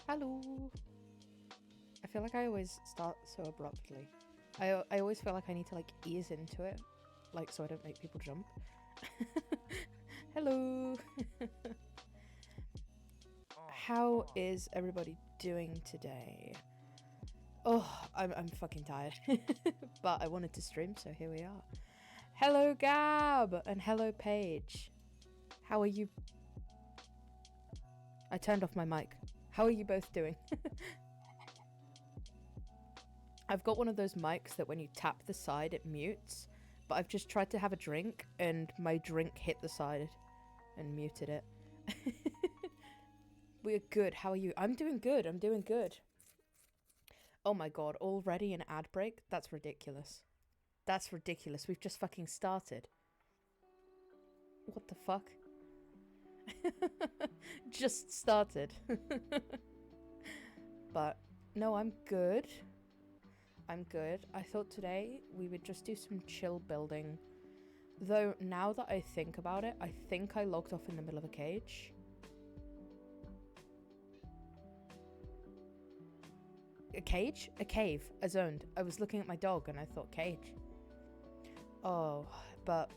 Hello. I feel like I always start so abruptly. I always feel like I need to like ease into it, like so I don't make people jump. Hello. How is everybody doing today? Oh, I'm fucking tired. But I wanted to stream, so here we are. Hello Gab and hello Paige. How are you? I turned off my mic. How are you both doing? I've got one of those mics that when you tap the side it mutes, but I've just tried to have a drink and my drink hit the side and muted it. We're good. How are you? I'm doing good. I'm doing good. Oh my god, already an ad break? That's ridiculous. That's ridiculous. We've just fucking started. What the fuck? Just started. But no, I'm good. I'm good. I thought today we would just do some chill building. Though now that I think about it, I think I logged off in the middle of a cage. A cage? A cave. A zoned. I was looking at my dog and I thought cage. Oh, but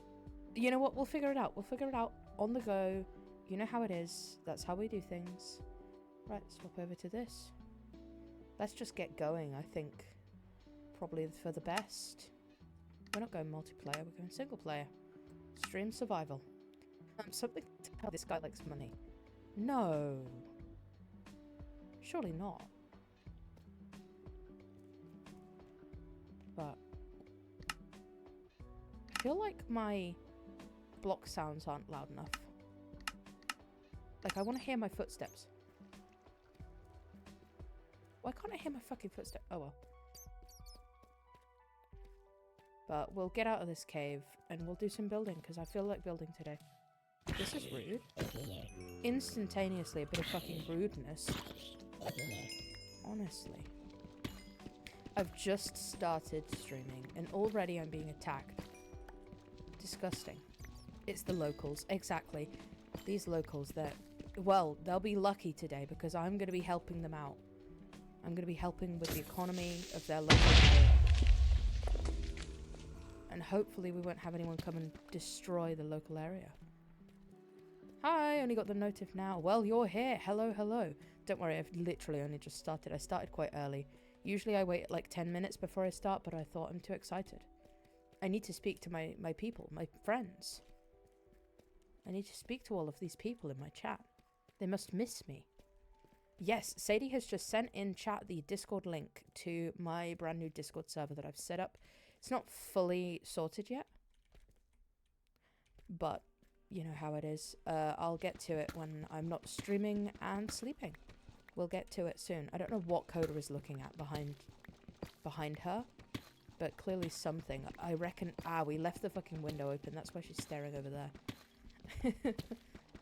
you know what? We'll figure it out. We'll figure it out on the go. You know how it is. That's how we do things. Right, swap over to this. Let's just get going, I think. Probably for the best. We're not going multiplayer, we're going single player. Stream survival. Something to tell this guy likes money. No. Surely not. But I feel like my block sounds aren't loud enough. Like, I want to hear my footsteps. Why can't I hear my fucking footsteps? Oh well. But we'll get out of this cave and we'll do some building because I feel like building today. This is rude. Instantaneously a bit of fucking rudeness. Honestly. I've just started streaming and already I'm being attacked. Disgusting. It's the locals. Exactly. These locals that... Well, they'll be lucky today because I'm going to be helping them out. I'm going to be helping with the economy of their local area. And hopefully we won't have anyone come and destroy the local area. Hi, only got the notif now. Well, you're here. Hello, hello. Don't worry, I've literally only just started. I started quite early. Usually I wait like 10 minutes before I start, but I thought I'm too excited. I need to speak to my people, my friends. I need to speak to all of these people in my chat. They must miss me. Yes, Sadie has just sent in chat the Discord link to my brand new Discord server that I've set up. It's not fully sorted yet, but you know how it is. I'll get to it when I'm not streaming and sleeping. We'll get to it soon. I don't know what Coda is looking at behind her, but clearly something. I reckon... Ah, we left the fucking window open. That's why she's staring over there.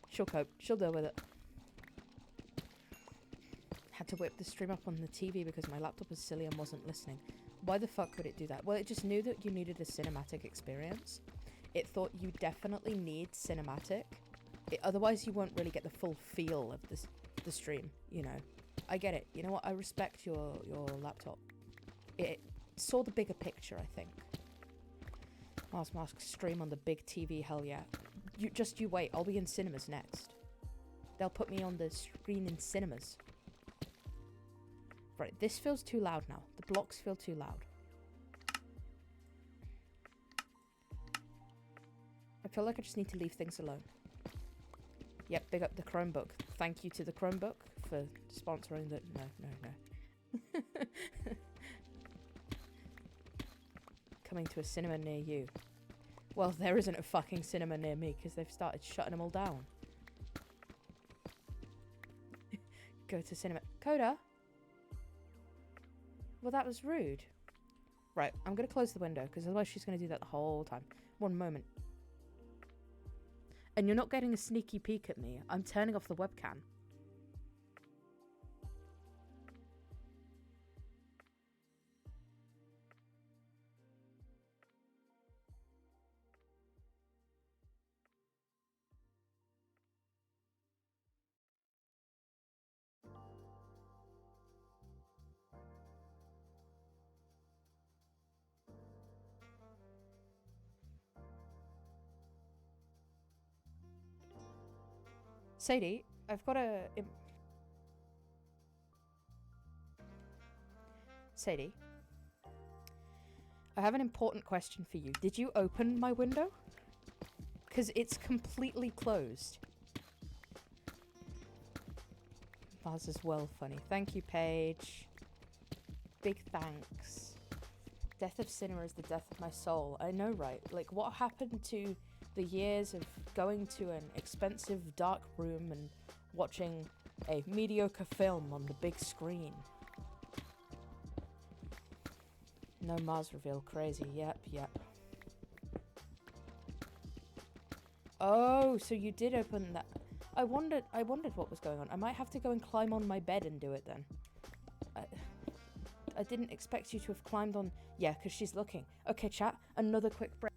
She'll cope. She'll deal with it. Had to whip the stream up on the TV because my laptop was silly and wasn't listening. Why the fuck would it do that? Well, it just knew that you needed a cinematic experience. It thought you definitely need cinematic. Otherwise, you won't really get the full feel of the stream, you know. I get it. You know what? I respect your laptop. It saw the bigger picture, I think. Marsqe stream on the big TV, hell yeah. You wait. I'll be in cinemas next. They'll put me on the screen in cinemas. Right, this feels too loud now. The blocks feel too loud. I feel like I just need to leave things alone. Yep, big up the Chromebook. Thank you to the Chromebook for sponsoring the... No. Coming to a cinema near you. Well, there isn't a fucking cinema near me because they've started shutting them all down. Go to cinema. Coda? Well, that was rude. Right, I'm going to close the window because otherwise she's going to do that the whole time. One moment. And you're not getting a sneaky peek at me. I'm turning off the webcam. Sadie, I've got a... Sadie, I have an important question for you. Did you open my window? Because it's completely closed. That's as well funny. Thank you, Paige. Big thanks. Death of cinema is the death of my soul. I know, right? Like, what happened to the years of going to an expensive dark room and watching a mediocre film on the big screen? No Mars reveal. Crazy. Yep. Oh, so you did open that. I wondered what was going on. I might have to go and climb on my bed and do it then. I didn't expect you to have climbed on... Yeah, because she's looking. Okay, chat. Another quick break.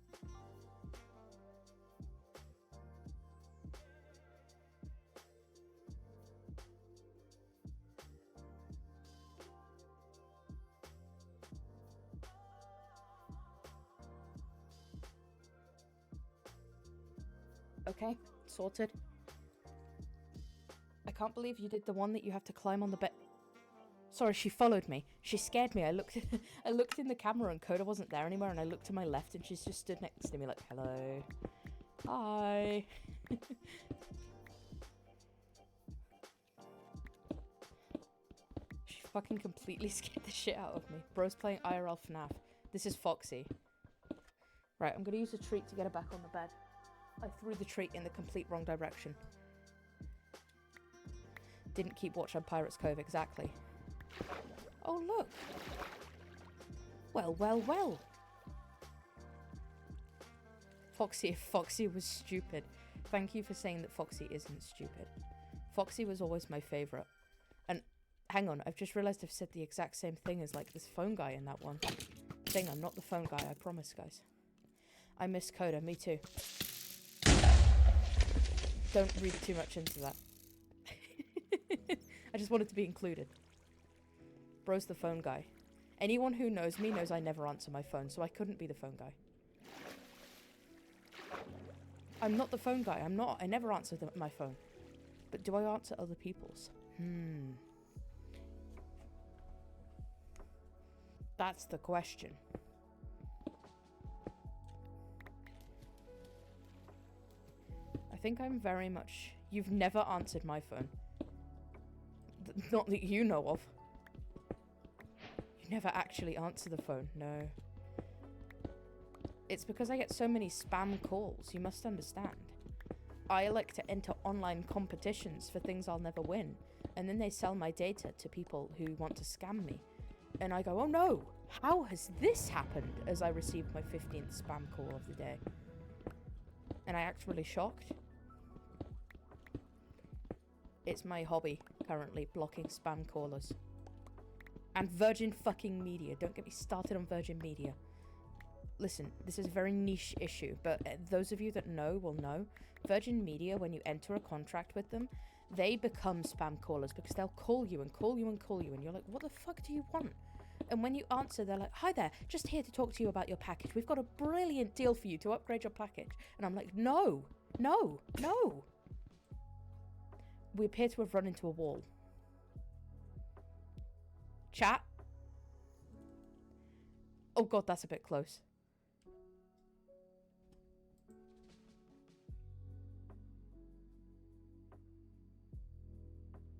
Okay, sorted. I can't believe you did the one that you have to climb on the bed. Sorry, she followed me. She scared me. I looked in the camera and Coda wasn't there anymore, and I looked to my left and she's just stood next to me like, hello. Hi. She fucking completely scared the shit out of me. Bro's playing IRL FNAF. This is Foxy. Right, I'm gonna use a treat to get her back on the bed. I threw the treat in the complete wrong direction. Didn't keep watch on Pirates Cove, exactly. Oh, look. Well. Foxy, if Foxy was stupid. Thank you for saying that Foxy isn't stupid. Foxy was always my favourite. And hang on, I've just realised I've said the exact same thing as like this phone guy in that one thing. I'm not the phone guy, I promise, guys. I miss Coda, me too. Don't read too much into that. I just wanted to be included. Bro's the phone guy. Anyone who knows me knows I never answer my phone, so I couldn't be the phone guy. I'm not the phone guy. I never answer my phone. But do I answer other people's? That's the question. I think I'm very much... You've never answered my phone. Not that you know of. You never actually answer the phone, no. It's because I get so many spam calls, you must understand. I like to enter online competitions for things I'll never win, and then they sell my data to people who want to scam me. And I go, oh no, how has this happened? As I receive my 15th spam call of the day. And I act really shocked. It's my hobby, currently, blocking spam callers. And Virgin fucking Media. Don't get me started on Virgin Media. Listen, this is a very niche issue, but those of you that know will know. Virgin Media, when you enter a contract with them, they become spam callers because they'll call you and call you and call you, and you're like, what the fuck do you want? And when you answer, they're like, hi there, just here to talk to you about your package. We've got a brilliant deal for you to upgrade your package. And I'm like, no. We appear to have run into a wall. Chat? Oh god, that's a bit close.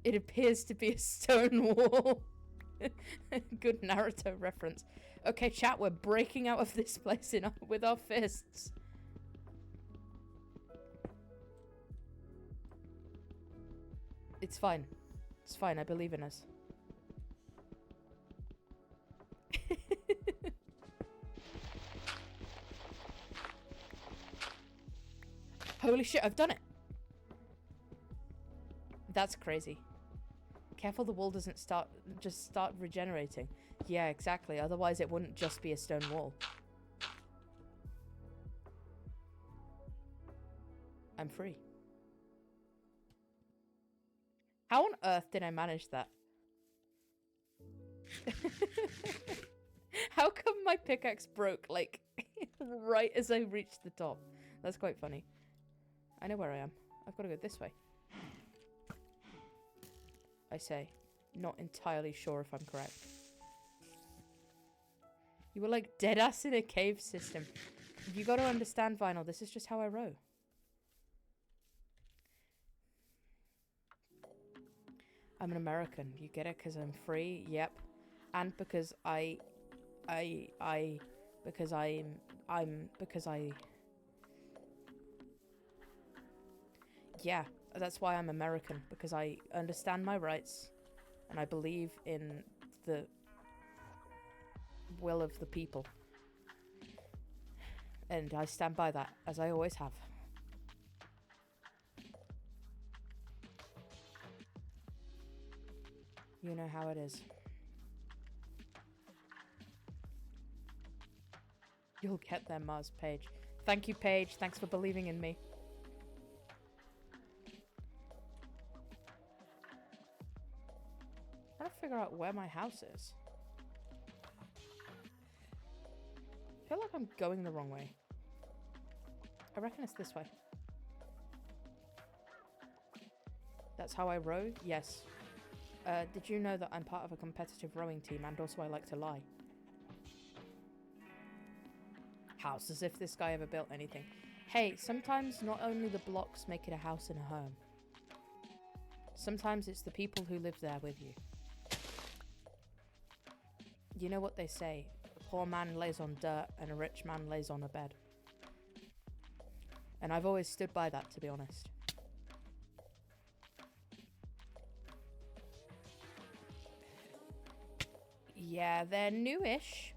It appears to be a stone wall. Good Naruto reference. Okay, chat, we're breaking out of this place with our fists. It's fine. It's fine, I believe in us. Holy shit, I've done it! That's crazy. Careful the wall doesn't start regenerating. Yeah, exactly. Otherwise it wouldn't just be a stone wall. I'm free. How on earth did I manage that? How come my pickaxe broke, like, right as I reached the top? That's quite funny. I know where I am. I've got to go this way. I say. Not entirely sure if I'm correct. You were like deadass in a cave system. You got to understand, Vinyl, this is just how I row. I'm an American. You get it? Because I'm free? Yep. And because yeah, that's why I'm American. Because I understand my rights. And I believe in the will of the people. And I stand by that, as I always have. You know how it is. You'll get there, Mars, Paige. Thank you, Paige. Thanks for believing in me. I'm trying to figure out where my house is. I feel like I'm going the wrong way. I reckon it's this way. That's how I row? Yes. Did you know that I'm part of a competitive rowing team and also I like to lie? House, as if this guy ever built anything. Hey, sometimes not only the blocks make it a house and a home. Sometimes it's the people who live there with you. You know what they say, a poor man lays on dirt and a rich man lays on a bed. And I've always stood by that, to be honest. Yeah, they're newish.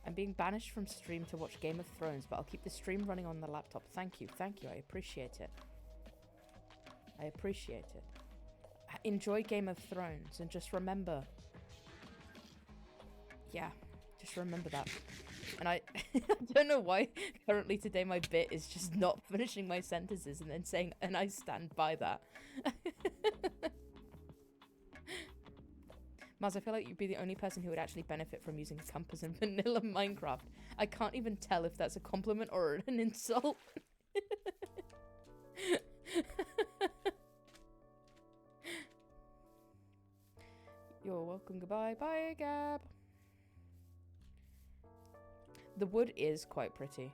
I'm being banished from stream to watch Game of Thrones, but I'll keep the stream running on the laptop. Thank you, I appreciate it. I appreciate it. Enjoy Game of Thrones and just remember. Yeah, just remember that. And I don't know why currently today my bit is just not finishing my sentences and then saying, and I stand by that. Maz, I feel like you'd be the only person who would actually benefit from using a compass in vanilla Minecraft. I can't even tell if that's a compliment or an insult. You're welcome. Goodbye. Bye, Gab. The wood is quite pretty.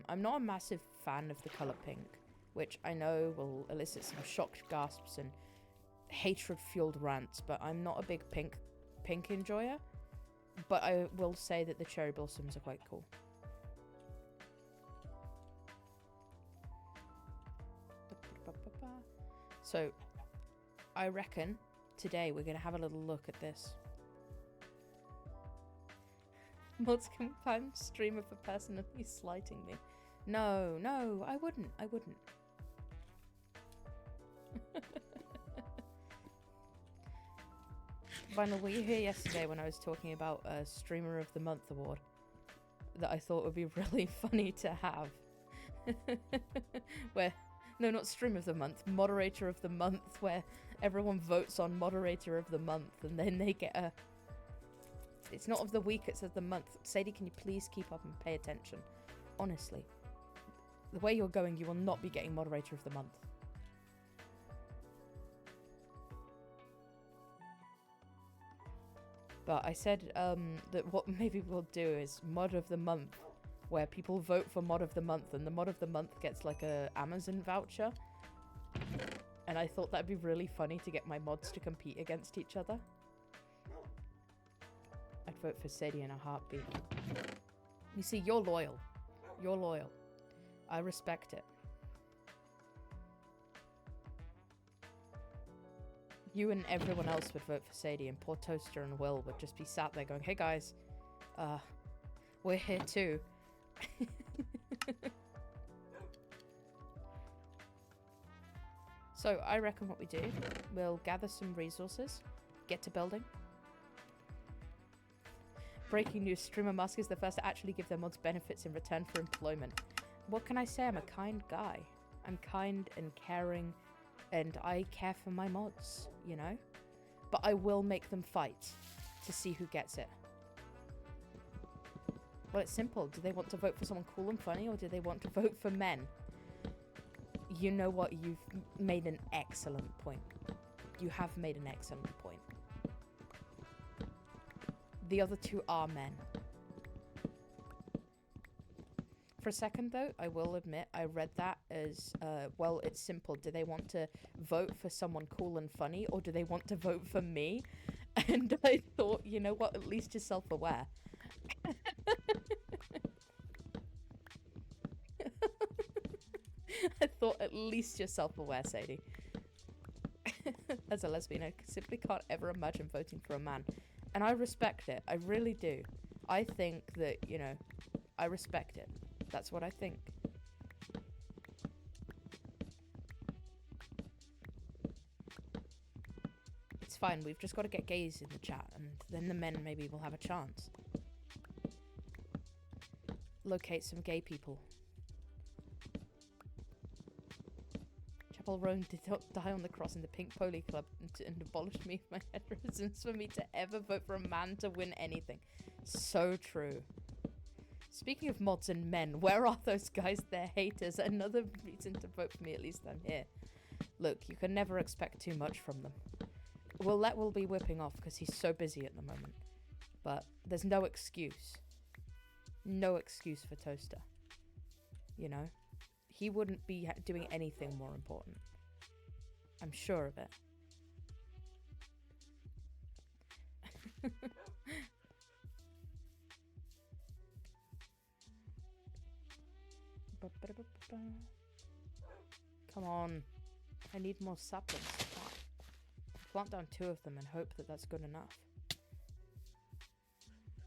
I'm not a massive fan of the colour pink, which I know will elicit some shocked gasps and hatred-fueled rants, but I'm not a big pink enjoyer. But I will say that the cherry blossoms are quite cool. So, I reckon today we're going to have a little look at this. Mods can fan stream of a person slighting me. No, I wouldn't. Vinyl, were you here yesterday when I was talking about a Streamer of the Month award that I thought would be really funny to have? Where, no, not Streamer of the Month, Moderator of the Month, where everyone votes on Moderator of the Month and then they get a... It's not of the week, it's of the month. Sadie, can you please keep up and pay attention? Honestly. The way you're going, you will not be getting Moderator of the Month. But I said that what maybe we'll do is Mod of the Month, where people vote for Mod of the Month, and the Mod of the Month gets like a Amazon voucher. And I thought that'd be really funny to get my mods to compete against each other. I'd vote for Sadie in a heartbeat. You see, you're loyal. You're loyal. I respect it. You and everyone else would vote for Sadie, and poor Toaster and Will would just be sat there going, hey guys, we're here too. So I reckon what we do, we'll gather some resources, get to building. Breaking news, streamer Marsqe is the first to actually give their mods benefits in return for employment. What can I say? I'm a kind guy. I'm kind and caring, and I care for my mods, you know? But I will make them fight to see who gets it. Well, it's simple. Do they want to vote for someone cool and funny, or do they want to vote for men? You know what? You've made an excellent point. You have made an excellent point. The other two are men. For a second, though, I will admit, I read that as, well, it's simple. Do they want to vote for someone cool and funny, or do they want to vote for me? And I thought, you know what? At least you're self-aware. I thought, at least you're self-aware, Sadie. As a lesbian, I simply can't ever imagine voting for a man. And I respect it. I really do. I think that, you know, I respect it. That's what I think. It's fine. We've just got to get gays in the chat, and then the men maybe will have a chance. Locate some gay people. Chapel Roan did not die on the cross in the Pink Poli Club and abolished me my heteroisms for me to ever vote for a man to win anything. So true. Speaking of mods and men, where are those guys? They're haters. Another reason to vote for me, at least I'm here. Look, you can never expect too much from them. Let will be whipping off because he's so busy at the moment. But there's no excuse. No excuse for Toaster. You know? He wouldn't be doing anything more important. I'm sure of it. Come on. I need more saplings. Plant down 2 of them and hope that that's good enough.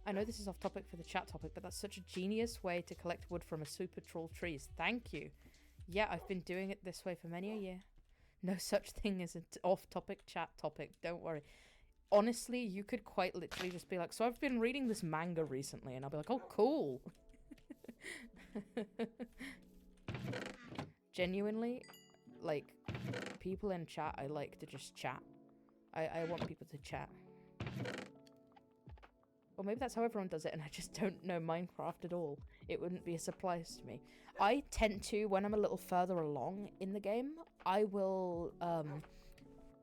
I know this is off topic for the chat topic, but that's such a genius way to collect wood from a super tall trees. Thank you. Yeah, I've been doing it this way for many a year. No such thing as an off-topic chat topic. Don't worry. Honestly, you could quite literally just be like, so I've been reading this manga recently, and I'll be like, oh, cool. Genuinely, like, people in chat, I like to just chat. I want people to chat. Or maybe that's how everyone does it and I just don't know Minecraft at all. It wouldn't be a surprise to me. I tend to, when I'm a little further along in the game, I will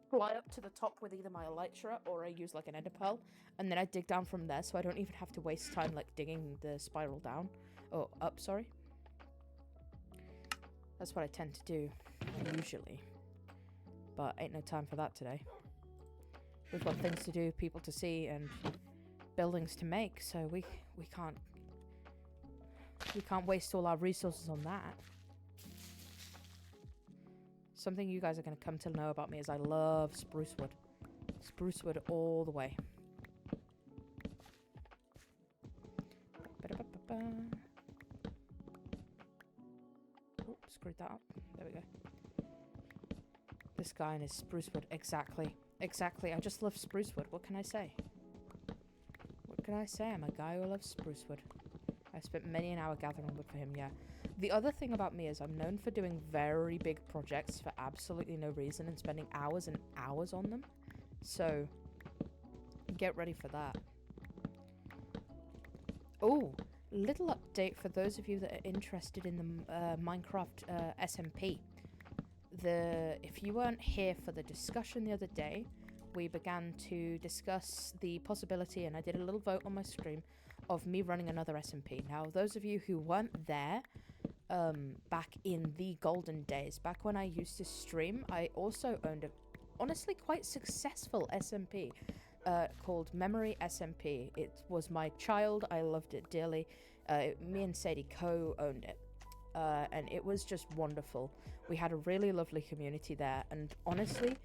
fly up to the top with either my elytra or I use like an ender pearl, and then I dig down from there so I don't even have to waste time like digging the spiral down. Or up, sorry. That's what I tend to do, usually. But ain't no time for that today. We've got things to do, people to see, and buildings to make, so we can't waste all our resources on that. Something you guys are going to come to know about me is I love spruce wood. Spruce wood all the way. Oh, screwed that up. There we go. This guy and his spruce wood. Exactly. Exactly. I just love spruce wood. What can I say? What can I say? I'm a guy who loves spruce wood. I spent many an hour gathering wood for him, yeah. The other thing about me is I'm known for doing very big projects for absolutely no reason and spending hours and hours on them. So, get ready for that. Oh, little update for those of you that are interested in the Minecraft SMP. If you weren't here for the discussion the other day, we began to discuss the possibility, and I did a little vote on my stream, of me running another SMP. Now, those of you who weren't there back in the golden days, back when I used to stream, I also owned a honestly quite successful SMP called Memory SMP. It was my child. I loved it dearly. Me and Sadie co-owned it. And it was just wonderful. We had a really lovely community there, and honestly,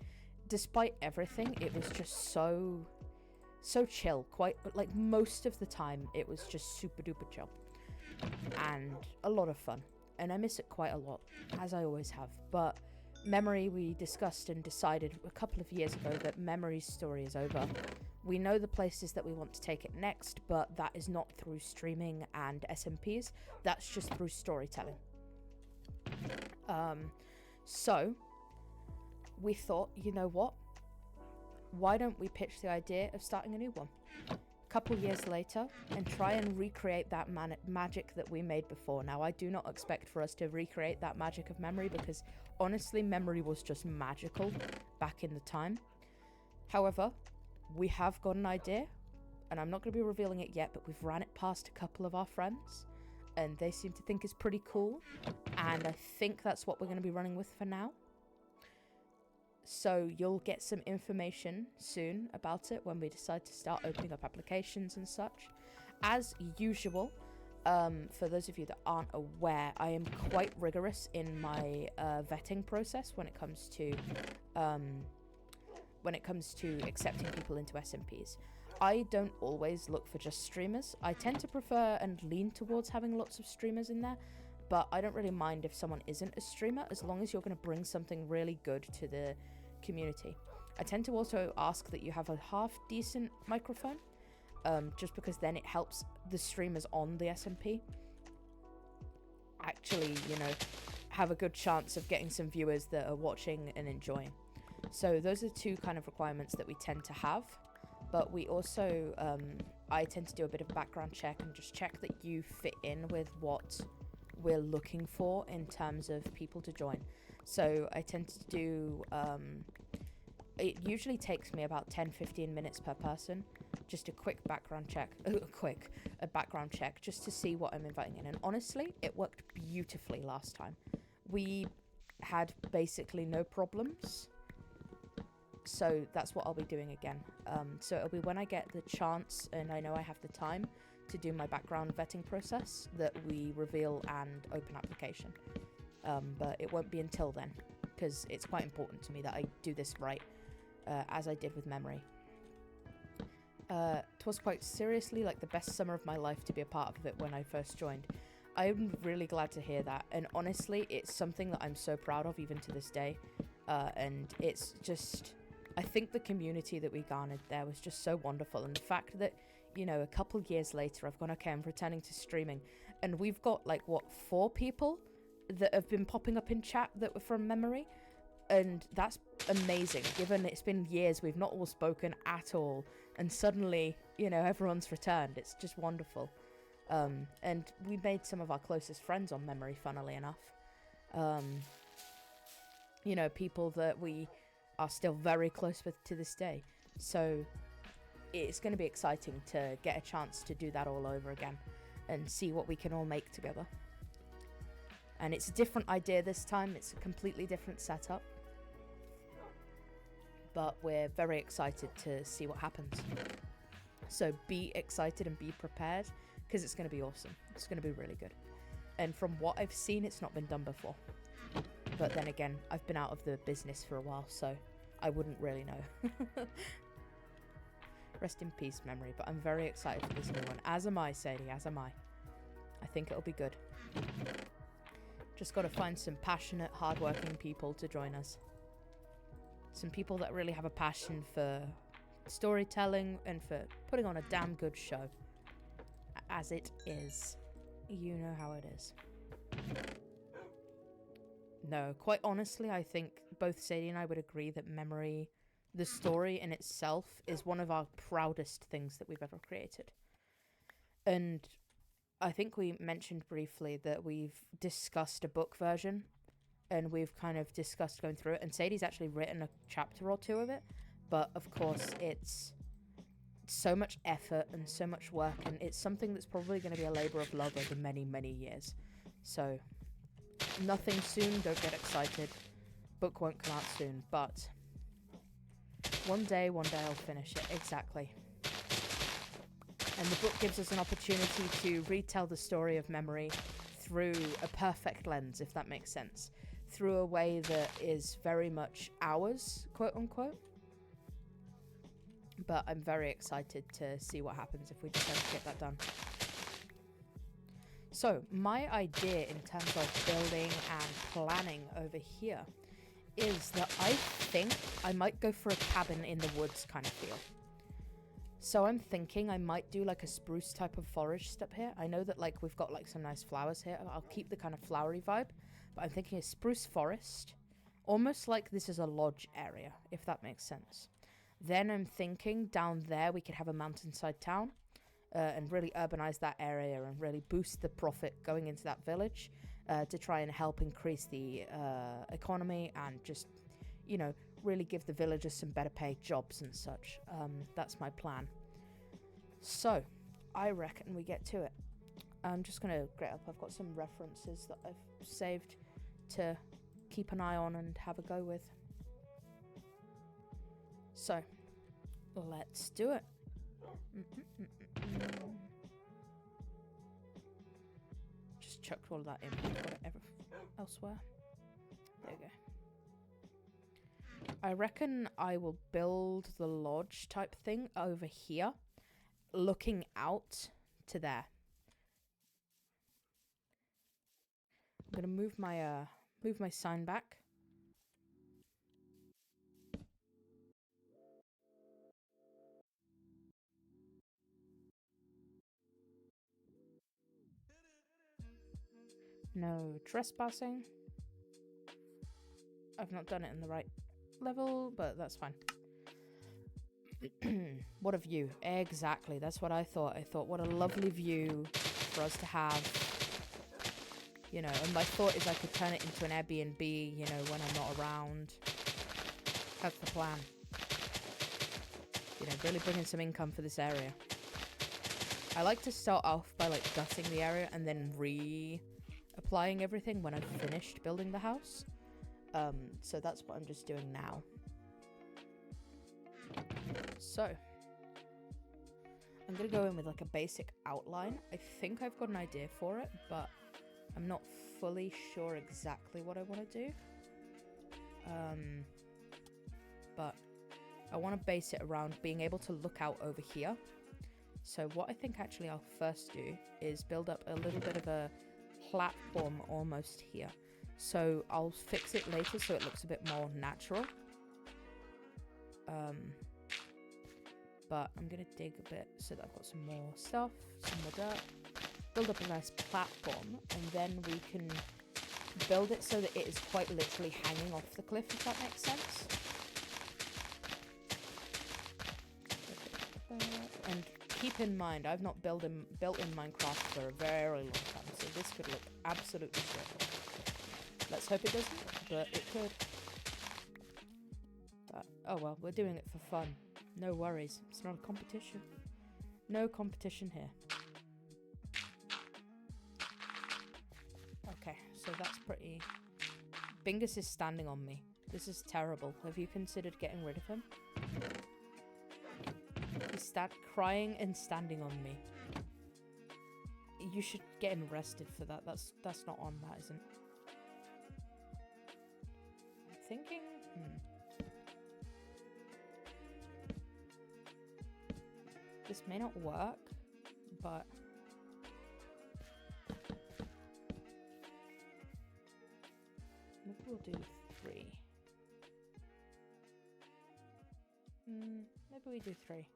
despite everything, it was just so chill. Quite like most of the time, it was just super duper chill and a lot of fun. And I miss it quite a lot, as I always have. But Memory, we discussed and decided a couple of years ago that Memory's story is over. We know the places that we want to take it next, but that is not through streaming and SMPs. That's just through storytelling. So we thought, you know what? Why don't we pitch the idea of starting a new one? couple years later and try and recreate that magic that we made before. Now, I do not expect for us to recreate that magic of memory because honestly, memory was just magical back in the time. However, we have got an idea, and I'm not going to be revealing it yet, but we've ran it past a couple of our friends, and they seem to think it's pretty cool, and I think that's what we're going to be running with for now. So you'll get some information soon about it when we decide to start opening up applications and such. As usual, for those of you that aren't aware, I am quite rigorous in my vetting process when it comes to accepting people into SMPs. I don't always look for just streamers. I tend to prefer and lean towards having lots of streamers in there, but I don't really mind if someone isn't a streamer as long as you're going to bring something really good to the community. I tend to also ask that you have a half decent microphone, just because then it helps the streamers on the SMP actually, have a good chance of getting some viewers that are watching and enjoying. So those are two kind of requirements that we tend to have. But we also, I tend to do a bit of background check and just check that you fit in with what we're looking for in terms of people to join. So I tend to do, it usually takes me about 10-15 minutes per person, just a quick background check, a background check just to see what I'm inviting in. And honestly, it worked beautifully last time. We had basically no problems. So that's what I'll be doing again. So it'll be when I get the chance and I know I have the time to do my background vetting process that we reveal and open application. But it won't be until then because it's quite important to me that I do this right, as I did with memory. It was quite seriously like the best summer of my life to be a part of it when I first joined. I'm really glad to hear that, and honestly, it's something that I'm so proud of even to this day. And it's just, I think the community that we garnered there was just so wonderful, and the fact that, a couple years later, I've gone, okay, I'm returning to streaming, and we've got 4 people that have been popping up in chat that were from memory, and that's amazing given it's been years we've not all spoken at all, and suddenly everyone's returned. It's just wonderful. And we made some of our closest friends on memory, funnily enough. People that we are still very close with to this day. So it's going to be exciting to get a chance to do that all over again and see what we can all make together. And it's a different idea this time. It's a completely different setup. But we're very excited to see what happens. So be excited and be prepared because it's going to be awesome. It's going to be really good. And from what I've seen, it's not been done before. But then again, I've been out of the business for a while, so I wouldn't really know. Rest in peace, memory. But I'm very excited for this new one. As am I, Sadie, as am I. I think it'll be good. Just got to find some passionate, hardworking people to join us. Some people that really have a passion for storytelling and for putting on a damn good show. As it is. You know how it is. No, quite honestly, I think both Sadie and I would agree that memory, the story in itself, is one of our proudest things that we've ever created. And I think we mentioned briefly that we've discussed a book version, and we've kind of discussed going through it, and Sadie's actually written a chapter or 2 of it, but of course it's so much effort and so much work, and it's something that's probably going to be a labor of love over many, many years. So nothing soon, don't get excited. Book won't come out soon, but one day I'll finish it. Exactly. And the book gives us an opportunity to retell the story of memory through a perfect lens, if that makes sense. Through a way that is very much ours, quote unquote. But I'm very excited to see what happens if we decide to get that done. So, my idea in terms of building and planning over here is that I think I might go for a cabin in the woods kind of feel. So I'm thinking I might do a spruce type of forest up here. I know that we've got some nice flowers here. I'll keep the kind of flowery vibe, but I'm thinking a spruce forest, almost like this is a lodge area, if that makes sense. Then I'm thinking down there we could have a mountainside town, and really urbanize that area and really boost the profit going into that village to try and help increase the economy and just, you know, really give the villagers some better paid jobs and such. That's my plan. So, I reckon we get to it. I'm just going to get up. I've got some references that I've saved to keep an eye on and have a go with. So, let's do it. Just chucked all of that in. Got it elsewhere. There we go. I reckon I will build the lodge type thing over here, looking out to there. I'm gonna move my sign back. No trespassing. I've not done it in the right level, but that's fine. What a view. Exactly, that's what I thought. I thought, what a lovely view for us to have. You know, and my thought is I could turn it into an Airbnb, you know, when I'm not around. That's the plan. You know, really bringing some income for this area. I like to start off by, like, gutting the area and then applying everything when I've finished building the house. So that's what I'm just doing now. So, I'm gonna go in with, like, a basic outline. I think I've got an idea for it, but I'm not fully sure exactly what I want to do. But I want to base it around being able to look out over here. So what I think actually I'll first do is build up a little bit of a platform almost here. So I'll fix it later so it looks a bit more natural. But I'm going to dig a bit so that I've got some more stuff, some more dirt. Build up a nice platform, and then we can build it so that it is quite literally hanging off the cliff, if that makes sense. And keep in mind, I've not built in Minecraft for a very long time, so this could look absolutely shit. Let's hope it doesn't, but it could. But, oh well, we're doing it for fun. No worries, it's not a competition. No competition here. Okay, so that's pretty... Bingus is standing on me. This is terrible. Have you considered getting rid of him? He's crying and standing on me. You should get him arrested for that. That's not on, that isn't. I'm thinking... This may not work, but... Maybe we'll do 3. Maybe we do 3.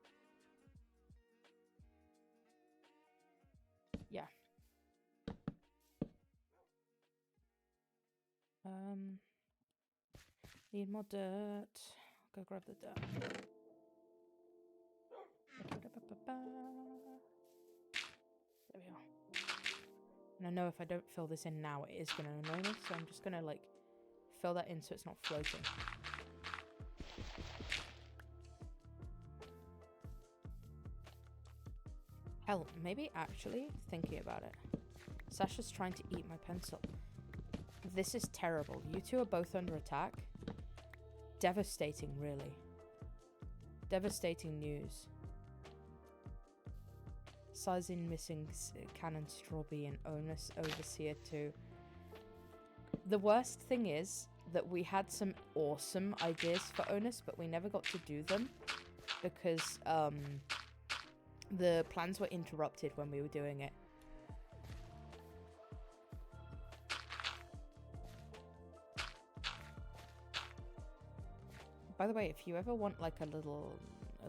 Yeah. Need more dirt. Go grab the dirt. There we are. And I know if I don't fill this in now, it is going to annoy me, so I'm just going to, like, fill that in so it's not floating. Hell, maybe actually, thinking about it, Sasha's trying to eat my pencil. This is terrible. You two are both under attack. Devastating, really. Devastating news. Sizing missing Cannon Strawberry and Onus Overseer 2. The worst thing is that we had some awesome ideas for Onus, but we never got to do them because the plans were interrupted when we were doing it. By the way, if you ever want like a little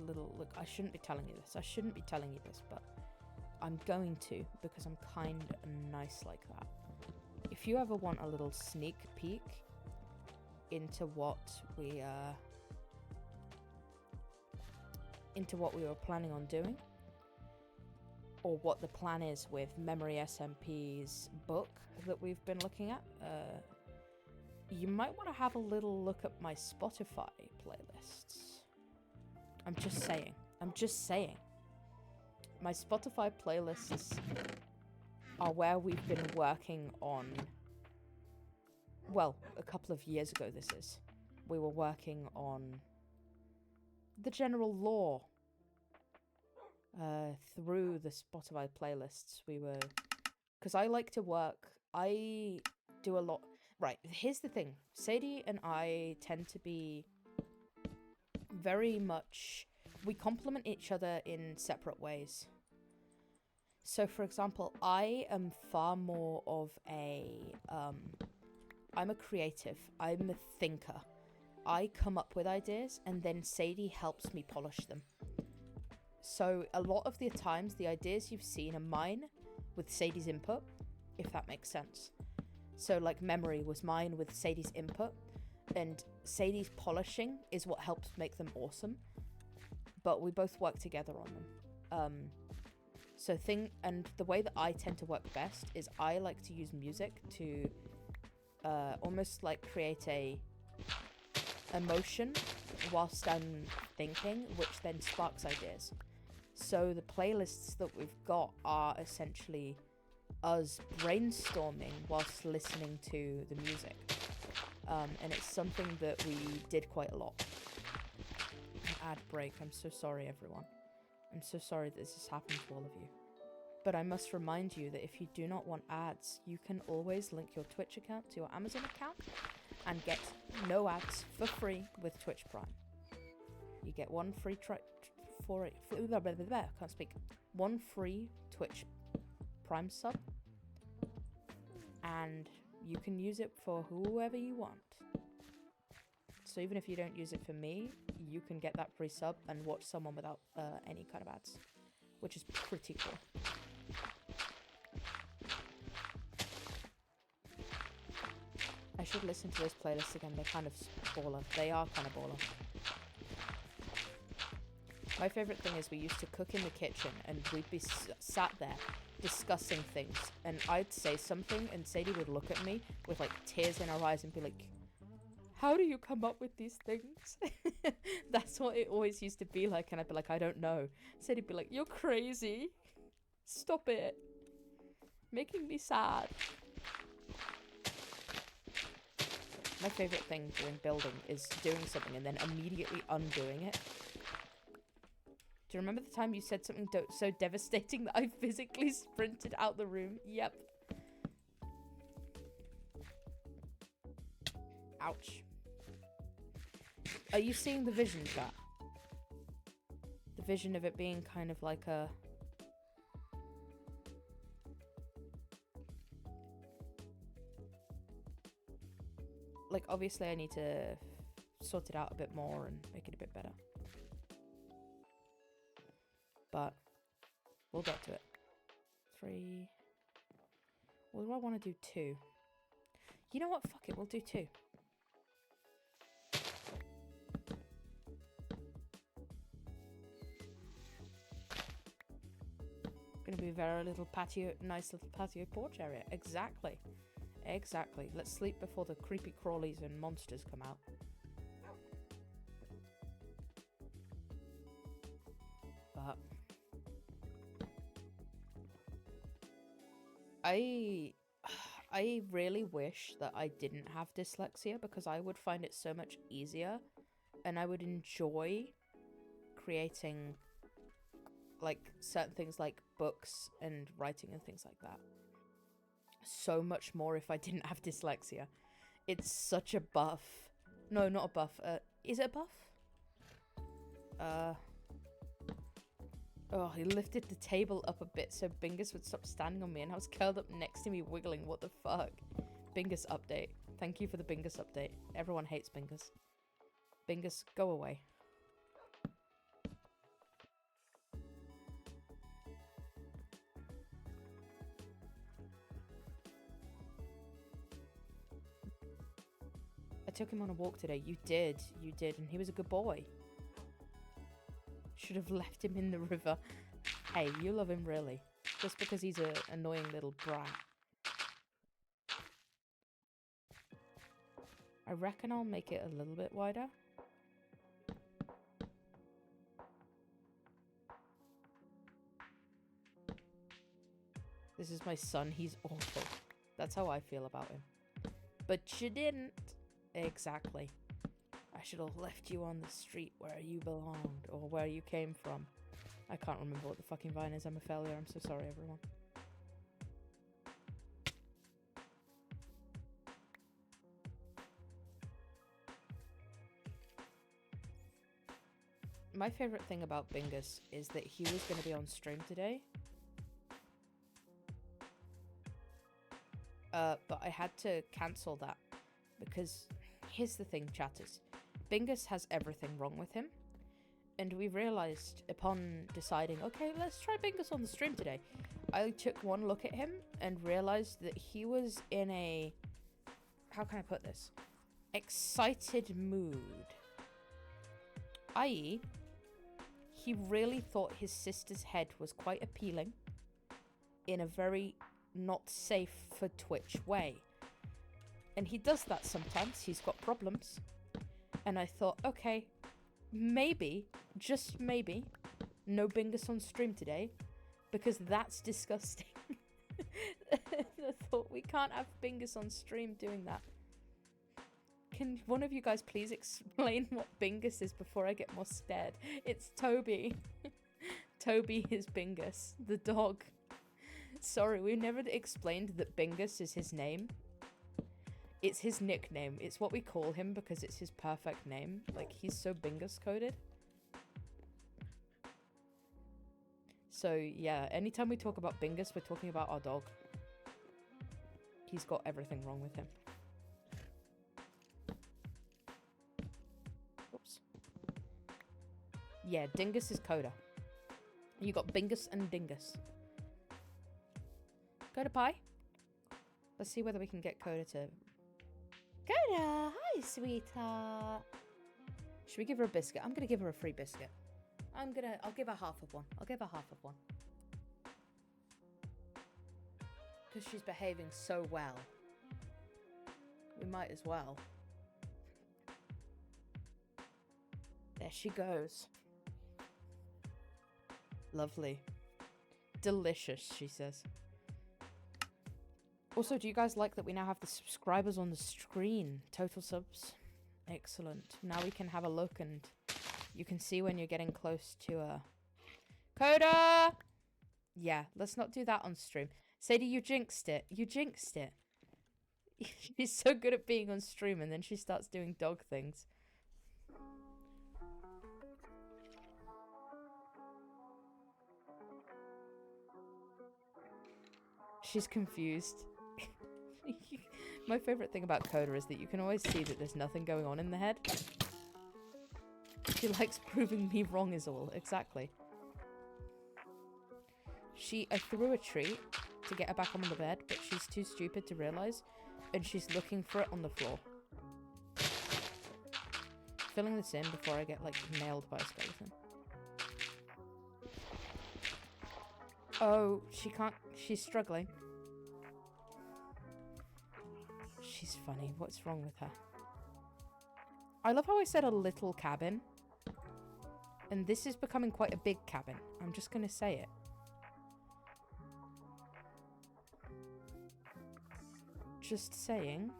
look, I shouldn't be telling you this. I shouldn't be telling you this, but I'm going to because I'm kind and nice like that. If you ever want a little sneak peek into what we were planning on doing, or what the plan is with Memory SMP's book that we've been looking at, you might want to have a little look at my Spotify playlists. I'm just saying. I'm just saying. My Spotify playlists are where we've been working on... Well, a couple of years ago this is. We were working on the general lore. Through the Spotify playlists, we were... Because I like to work... I do a lot... Right, here's the thing. Sadie and I tend to be very much... We complement each other in separate ways. So, for example, I am far more of a... I'm a creative. I'm a thinker. I come up with ideas, and then Sadie helps me polish them. So, a lot of the times, the ideas you've seen are mine, with Sadie's input, if that makes sense. So, like, Memory was mine with Sadie's input, and Sadie's polishing is what helps make them awesome. But we both work together on them. And the way that I tend to work best is I like to use music to almost like create a emotion whilst I'm thinking, which then sparks ideas. So the playlists that we've got are essentially us brainstorming whilst listening to the music. And it's something that we did quite a lot. An ad break. I'm so sorry, everyone. I'm so sorry that this has happened to all of you. But I must remind you that if you do not want ads, you can always link your Twitch account to your Amazon account and get no ads for free with Twitch Prime. You get one free one free Twitch Prime sub, and you can use it for whoever you want. So even if you don't use it for me, you can get that free sub and watch someone without any kind of ads, which is pretty cool. I should listen to those playlists again. They're kind of baller. They are kind of baller. My favourite thing is we used to cook in the kitchen and we'd be sat there discussing things. And I'd say something and Sadie would look at me with like tears in her eyes and be like, how do you come up with these things? That's what it always used to be like. And I'd be like, I don't know. Sadie'd be like, you're crazy. Stop it. Making me sad. My favourite thing during building is doing something and then immediately undoing it. Do you remember the time you said something so devastating that I physically sprinted out the room? Yep. Ouch. Are you seeing the vision, chat? The vision of it being kind of like a... Like, obviously I need to sort it out a bit more and make it a bit better. But we'll get to it. 3. Or do I want to do 2? You know what? Fuck it. We'll do 2. Gonna be a very little patio, nice little patio porch area. Exactly. Exactly. Let's sleep before the creepy crawlies and monsters come out. But I really wish that I didn't have dyslexia, because I would find it so much easier and I would enjoy creating like certain things like books and writing and things like that so much more if I didn't have dyslexia. It's such a buff. No, not a buff. Is it a buff? Oh, he lifted the table up a bit so Bingus would stop standing on me, and I was curled up next to me wiggling. What the fuck? Bingus update. Thank you for the Bingus update. Everyone hates Bingus. Bingus, go away. I took him on a walk today. You did, and he was a good boy. Should have left him in the river. Hey, you love him, really. Just because he's an annoying little brat. I reckon I'll make it a little bit wider. This is my son. He's awful. That's how I feel about him. But you didn't. Exactly. I should have left you on the street where you belonged, or where you came from. I can't remember what the fucking vine is. I'm a failure. I'm so sorry, everyone. My favourite thing about Bingus is that he was going to be on stream today. But I had to cancel that because here's the thing, chatters. Bingus has everything wrong with him. And we realised upon deciding, okay, let's try Bingus on the stream today. I took one look at him and realised that he was in a, how can I put this? Excited mood. I.e., he really thought his sister's head was quite appealing in a very not safe for Twitch way. And he does that sometimes. He's got problems. And I thought, okay, maybe, just maybe, no Bingus on stream today, because that's disgusting. I thought, we can't have Bingus on stream doing that. Can one of you guys please explain what Bingus is before I get more scared? It's Toby. Toby is Bingus, the dog. Sorry, we never explained that Bingus is his name. It's his nickname. It's what we call him because it's his perfect name. Like, he's so Bingus coded. So, yeah, anytime we talk about Bingus, we're talking about our dog. He's got everything wrong with him. Oops. Yeah, Dingus is Coda. You got Bingus and Dingus. Coda pie. Let's see whether we can get Coda to... Coda! Hi, sweetheart! Should we give her a biscuit? I'm gonna give her a free biscuit. I'll give her half of one. I'll give her half of one. Because she's behaving so well. We might as well. There she goes. Lovely. Delicious, she says. Also, do you guys like that we now have the subscribers on the screen? Total subs. Excellent. Now we can have a look and you can see when you're getting close to Coda! Yeah, let's not do that on stream. Sadie, you jinxed it. You jinxed it. She's so good at being on stream and then she starts doing dog things. She's confused. My favourite thing about Coda is that you can always see that there's nothing going on in the head. She likes proving me wrong is all. Exactly. I threw a treat to get her back on the bed, but she's too stupid to realise, and she's looking for it on the floor. Filling this in before I get, like, nailed by a skeleton. Oh, she can't... She's struggling. She's funny. What's wrong with her? I love how I said a little cabin. And this is becoming quite a big cabin. I'm just gonna say it. Just saying.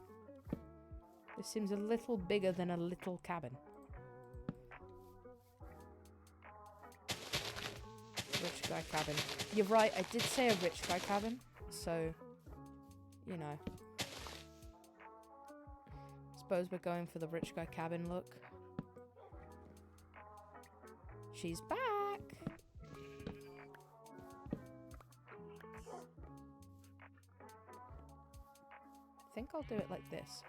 This seems a little bigger than a little cabin. Rich guy cabin. You're right, I did say a rich guy cabin. So, you know. Suppose we're going for the rich guy cabin look. She's back! I think I'll do it like this.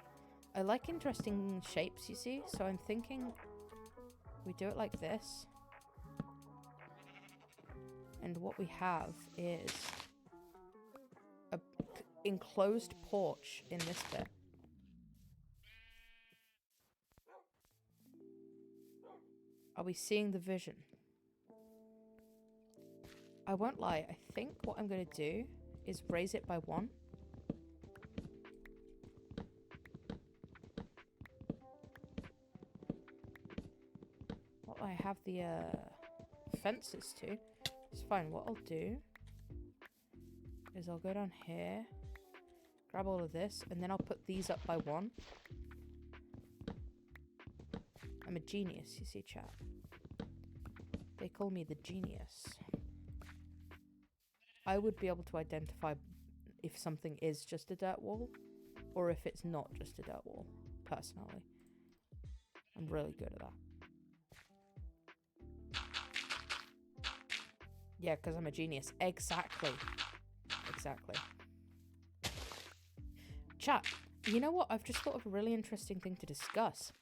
I like interesting shapes, you see? So I'm thinking we do it like this. And what we have is a enclosed porch in this bit. Are we seeing the vision? I won't lie, I think what I'm going to do is raise it by 1. Well, I have the fences too. It's fine. What I'll do is I'll go down here, grab all of this, and then I'll put these up by 1. I'm a genius, you see, chat. They call me the genius. I would be able to identify if something is just a dirt wall or if it's not just a dirt wall, personally. I'm really good at that. Yeah, because I'm a genius. Exactly. Exactly. Chat, you know what? I've just thought of a really interesting thing to discuss.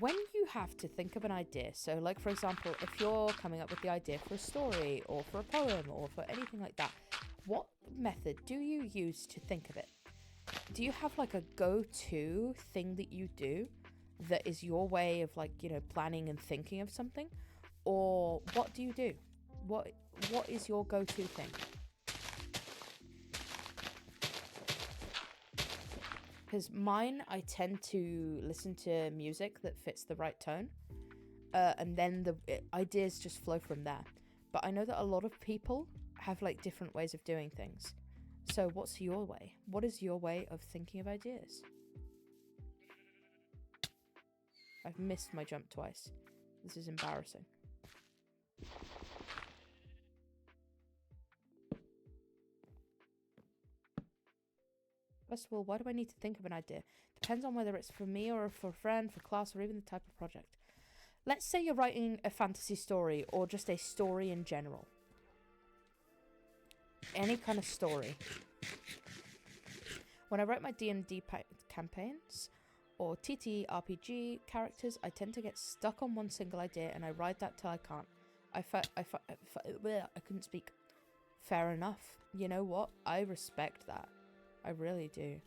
When you have to think of an idea, so like for example, if you're coming up with the idea for a story or for a poem or for anything like that, what method do you use to think of it? Do you have like a go-to thing that you do that is your way of like, you know, planning and thinking of something? Or what do you do? What is your go-to thing? Because mine, I tend to listen to music that fits the right tone. And then the ideas just flow from there. But I know that a lot of people have like different ways of doing things. So what's your way? What is your way of thinking of ideas? I've missed my jump twice. This is embarrassing. First of all, why do I need to think of an idea? Depends on whether it's for me or for a friend, for class, or even the type of project. Let's say you're writing a fantasy story or just a story in general. Any kind of story. When I write my D&D campaigns or TTRPG characters, I tend to get stuck on one single idea and I ride that till I can't. I couldn't speak. Fair enough. You know what? I respect that. I really do.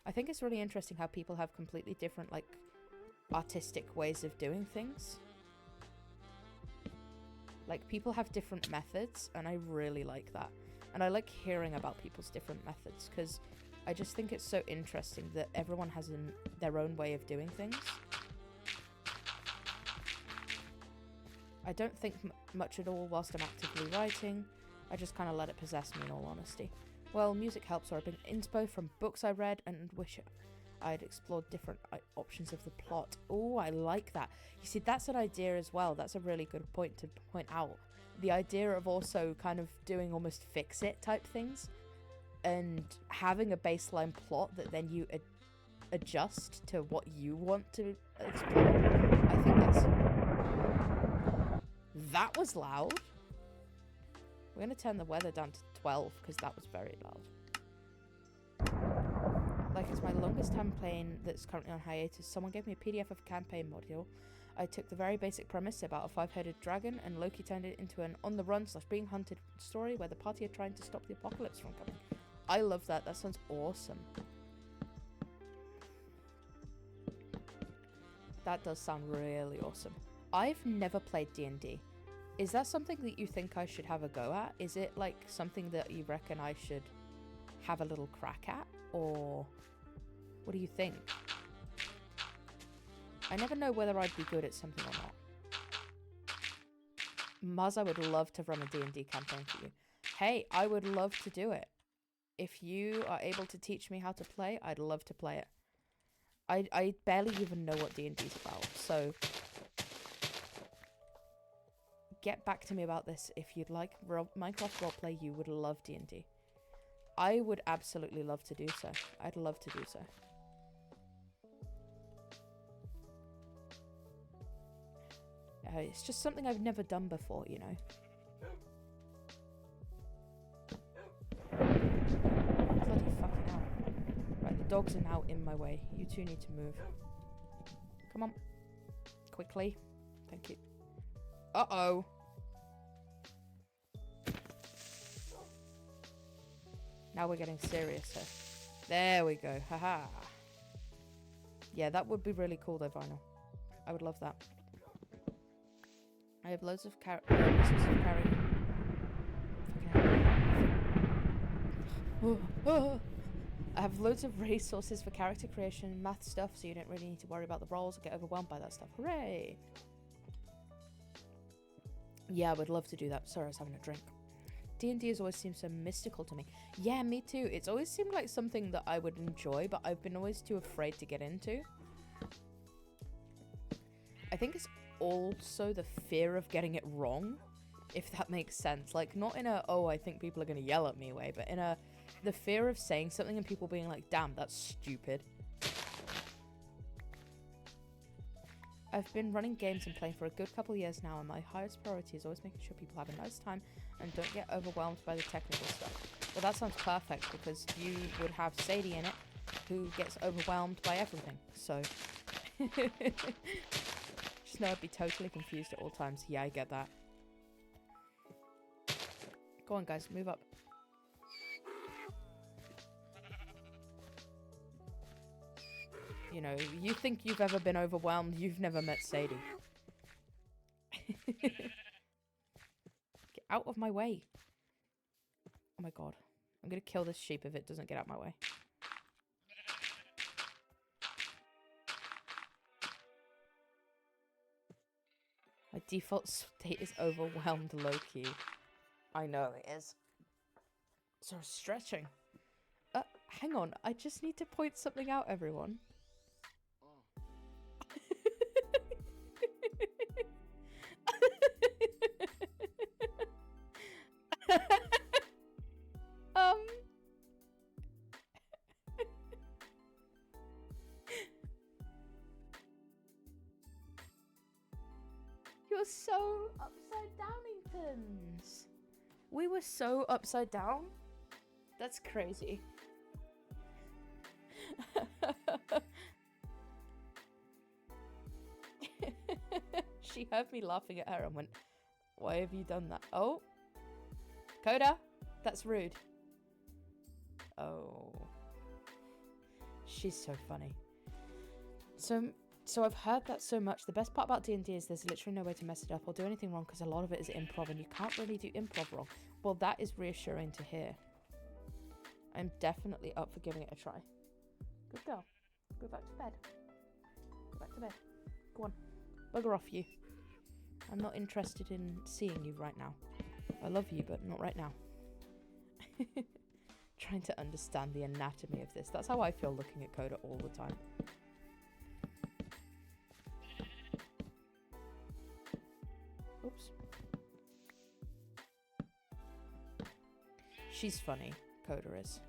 I think it's really interesting how people have completely different, like, artistic ways of doing things. Like, people have different methods, and I really like that. And I like hearing about people's different methods, because I just think it's so interesting that everyone has their own way of doing things. I don't think much at all whilst I'm actively writing. I just kind of let it possess me, in all honesty. Well, music helps, or I've been inspo from books I read and wish I'd explored different options of the plot. Oh, I like that. You see, that's an idea as well. That's a really good point to point out. The idea of also kind of doing almost fix-it type things and having a baseline plot that then you adjust to what you want to explore. I think that's... That was loud. We're going to turn the weather down to 12 because that was very loud. Like, it's my longest time playing that's currently on hiatus. Someone gave me a PDF of a campaign module. I took the very basic premise about a 5-headed dragon and Loki turned it into an on-the-run/being hunted story where the party are trying to stop the apocalypse from coming. I love that. That sounds awesome. That does sound really awesome. I've never played D&D. Is that something that you think I should have a go at? Is it like something that you reckon I should have a little crack at? Or what do you think? I never know whether I'd be good at something or not. Muzz, I would love to run a D&D campaign for you. Hey, I would love to do it. If you are able to teach me how to play, I'd love to play it. I barely even know what D&D's about, so... Get back to me about this if you'd like Minecraft roleplay. You would love D&D. I would absolutely love to do so. I'd love to do so. It's just something I've never done before, you know. Bloody fucking hell. Right, the dogs are now in my way. You two need to move. Come on. Quickly. Thank you. Uh-oh. Now we're getting serious here. There we go. Haha. Yeah, that would be really cool though, Vinyl. I would love that. I have loads of resources to carry. I have loads of resources for character creation and math stuff, so you don't really need to worry about the roles or get overwhelmed by that stuff. Hooray! Yeah, I would love to do that. Sorry, I was having a drink. D&D has always seemed so mystical to me. Yeah, me too. It's always seemed like something that I would enjoy, but I've been always too afraid to get into. I think it's also the fear of getting it wrong, if that makes sense. Like, not in a, oh, I think people are going to yell at me way, but in a, the fear of saying something and people being like, damn, that's stupid. I've been running games and playing for a good couple years now, and my highest priority is always making sure people have a nice time and don't get overwhelmed by the technical stuff. Well, that sounds perfect, because you would have Sadie in it, who gets overwhelmed by everything, so... Just know I'd be totally confused at all times. Yeah, I get that. Go on, guys, move up. You know, you think you've ever been overwhelmed, you've never met Sadie. Get out of my way. Oh my god. I'm gonna kill this sheep if it doesn't get out my way. My default state is overwhelmed low-key. I know it is. So stretching. Hang on, I just need to point something out, everyone. You're so upside downingtons. We were so upside down. That's crazy. She heard me laughing at her and went, why have you done that? Oh. Coda, that's rude. Oh. She's so funny. So I've heard that so much. The best part about D&D is there's literally no way to mess it up or do anything wrong, because a lot of it is improv and you can't really do improv wrong. Well, that is reassuring to hear. I'm definitely up for giving it a try. Good girl. Go back to bed. Go back to bed. Go on. Bugger off, you. I'm not interested in seeing you right now. I love you, but not right now. Trying to understand the anatomy of this. That's how I feel looking at Coda all the time. Oops. She's funny, Coda is.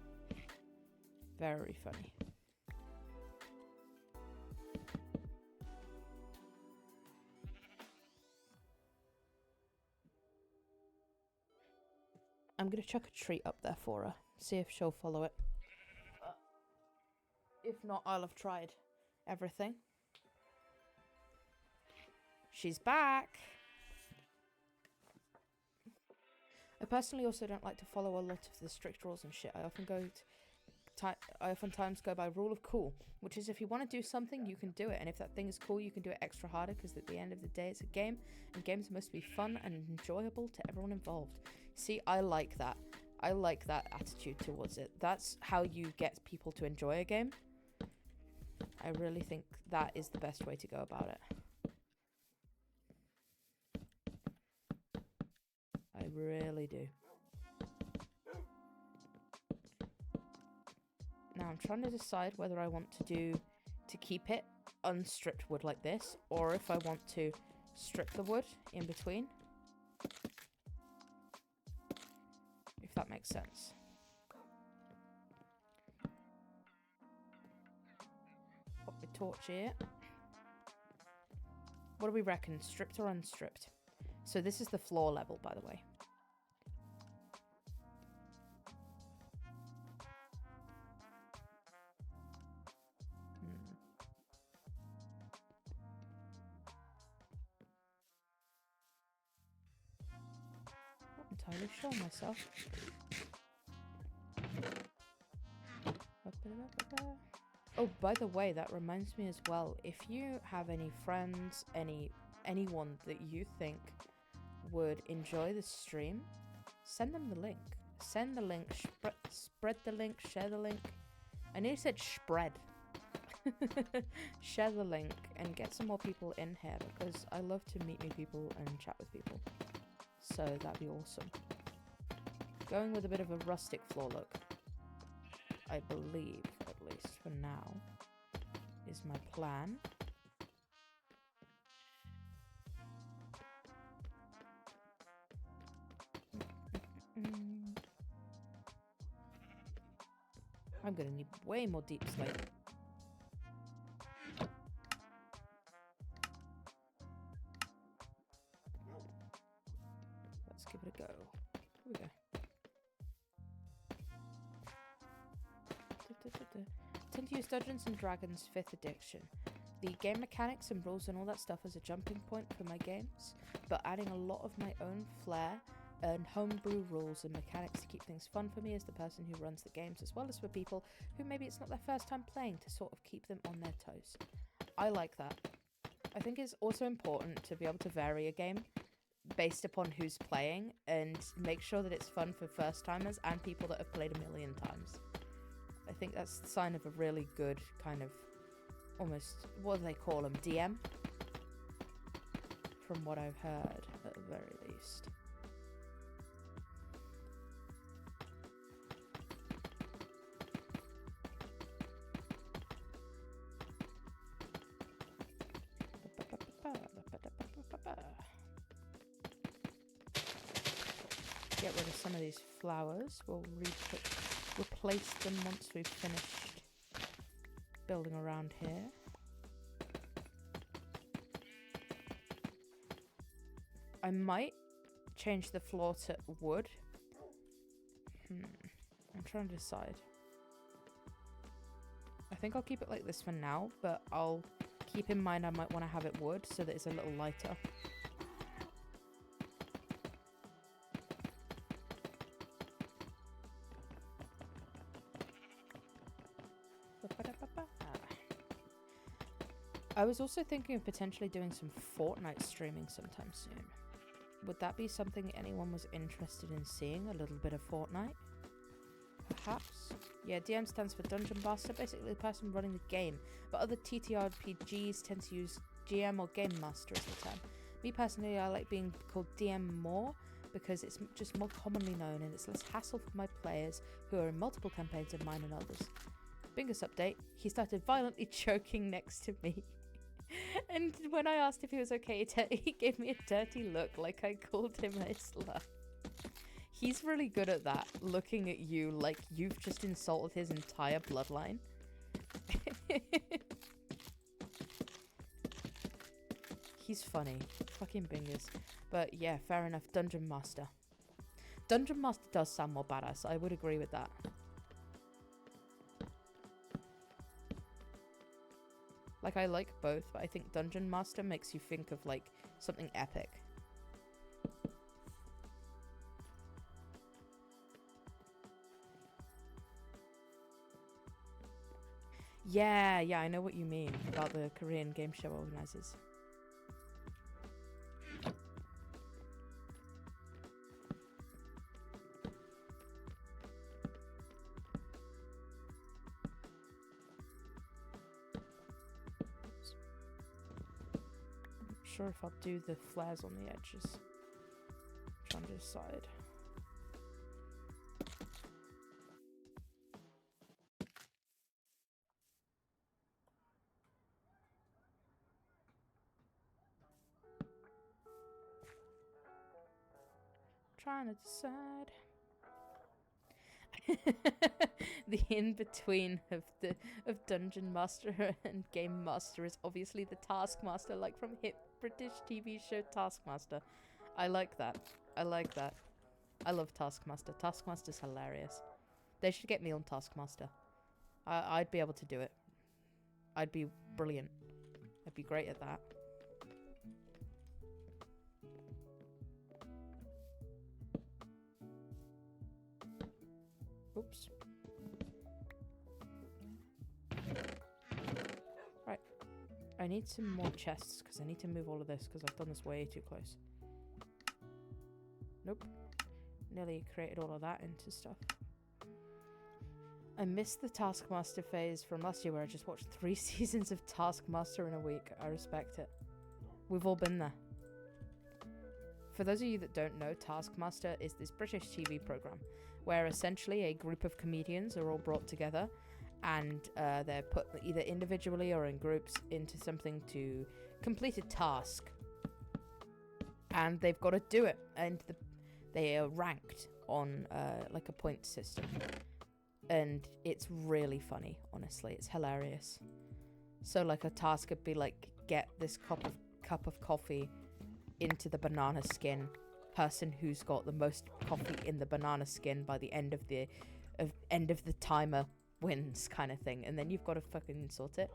Very funny. I'm gonna chuck a treat up there for her. See if she'll follow it. If not, I'll have tried everything. She's back! I personally also don't like to follow a lot of the strict rules and shit. I oftentimes go by rule of cool, which is if you want to do something, you can do it. And if that thing is cool, you can do it extra harder, because at the end of the day, it's a game, and games must be fun and enjoyable to everyone involved. See, I like that. I like that attitude towards it. That's how you get people to enjoy a game. I really think that is the best way to go about it. I really do. Now I'm trying to decide whether I want to keep it unstripped wood like this, or if I want to strip the wood in between. If that makes sense. Pop my torch here. What do we reckon? Stripped or unstripped? So this is the floor level, by the way. Not entirely sure myself. Oh, by the way, that reminds me as well. If you have any friends, anyone that you think would enjoy the stream, send them the link. Send the link, spread the link, share the link. I nearly said spread. Share the link and get some more people in here because I love to meet new people and chat with people. So that'd be awesome. Going with a bit of a rustic floor look, I believe, at least for now, is my plan. I'm gonna need way more deep slate. Let's give it a go. Here we go. I tend to use Dungeons and Dragons 5th edition. The game mechanics and rules and all that stuff as a jumping point for my games, but adding a lot of my own flair and homebrew rules and mechanics to keep things fun for me as the person who runs the games, as well as for people who maybe it's not their first time playing, to sort of keep them on their toes. I like that. I think it's also important to be able to vary a game based upon who's playing and make sure that it's fun for first timers and people that have played a million times. I think that's the sign of a really good kind of almost, what do they call them, DM? From what I've heard, at the very least. Get rid of some of these flowers. We'll replace them once we've finished building around here. I might change the floor to wood. I'm trying to decide. I think I'll keep it like this for now, but I'll keep in mind I might want to have it wood so that it's a little lighter. I was also thinking of potentially doing some Fortnite streaming sometime soon. Would that be something anyone was interested in seeing? A little bit of Fortnite? Perhaps? Yeah, DM stands for Dungeon Master, basically the person running the game, but other TTRPGs tend to use GM or Game Master as the term. Me personally, I like being called DM more because it's just more commonly known and it's less hassle for my players who are in multiple campaigns of mine and others. Bingus update, he started violently choking next to me. And when I asked if he was okay, he gave me a dirty look like I called him a slut. He's really good at that, looking at you like you've just insulted his entire bloodline. He's funny. Fucking Bingus. But yeah, fair enough. Dungeon Master. Dungeon Master does sound more badass. I would agree with that. Like, I like both, but I think Dungeon Master makes you think of, like, something epic. Yeah, I know what you mean about the Korean game show organizers. Sure if I'll do the flares on the edges. I'm trying to decide. Trying to decide. The in-between of Dungeon Master and Game Master is obviously the Taskmaster, like from hit British TV show Taskmaster. I like that. I like that. I love Taskmaster. Taskmaster's hilarious. They should get me on Taskmaster. I'd be able to do it. I'd be brilliant. I'd be great at that. Oops. Right. I need some more chests because I need to move all of this because I've done this way too close. Nope. Nearly created all of that into stuff. I missed the Taskmaster phase from last year where I just watched 3 seasons of Taskmaster in a week. I respect it. We've all been there. For those of you that don't know, Taskmaster is this British TV program where essentially a group of comedians are all brought together and they're put either individually or in groups into something to complete a task. And they've got to do it. And they are ranked on like a point system. And it's really funny, honestly. It's hilarious. So like a task could be like, get this cup of coffee into the banana skin. Person who's got the most coffee in the banana skin by the end of the timer wins, kind of thing. And then you've got to fucking sort it.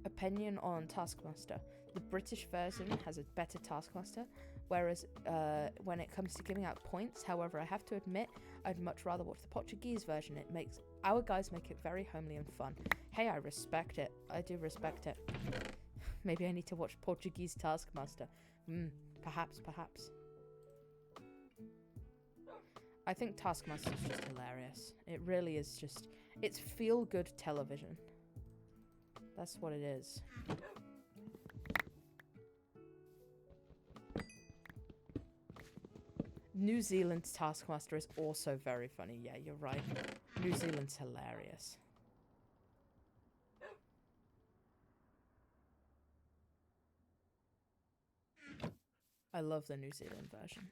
Opinion on Taskmaster. The British version has a better Taskmaster, whereas when it comes to giving out points, however, I have to admit, I'd much rather watch the Portuguese version. Our guys make it very homely and fun. Hey, I respect it. I do respect it. Maybe I need to watch Portuguese Taskmaster. Perhaps. I think Taskmaster is just hilarious. It really is just... It's feel-good television. That's what it is. New Zealand's Taskmaster is also very funny. Yeah, you're right. New Zealand's hilarious. I love the New Zealand version.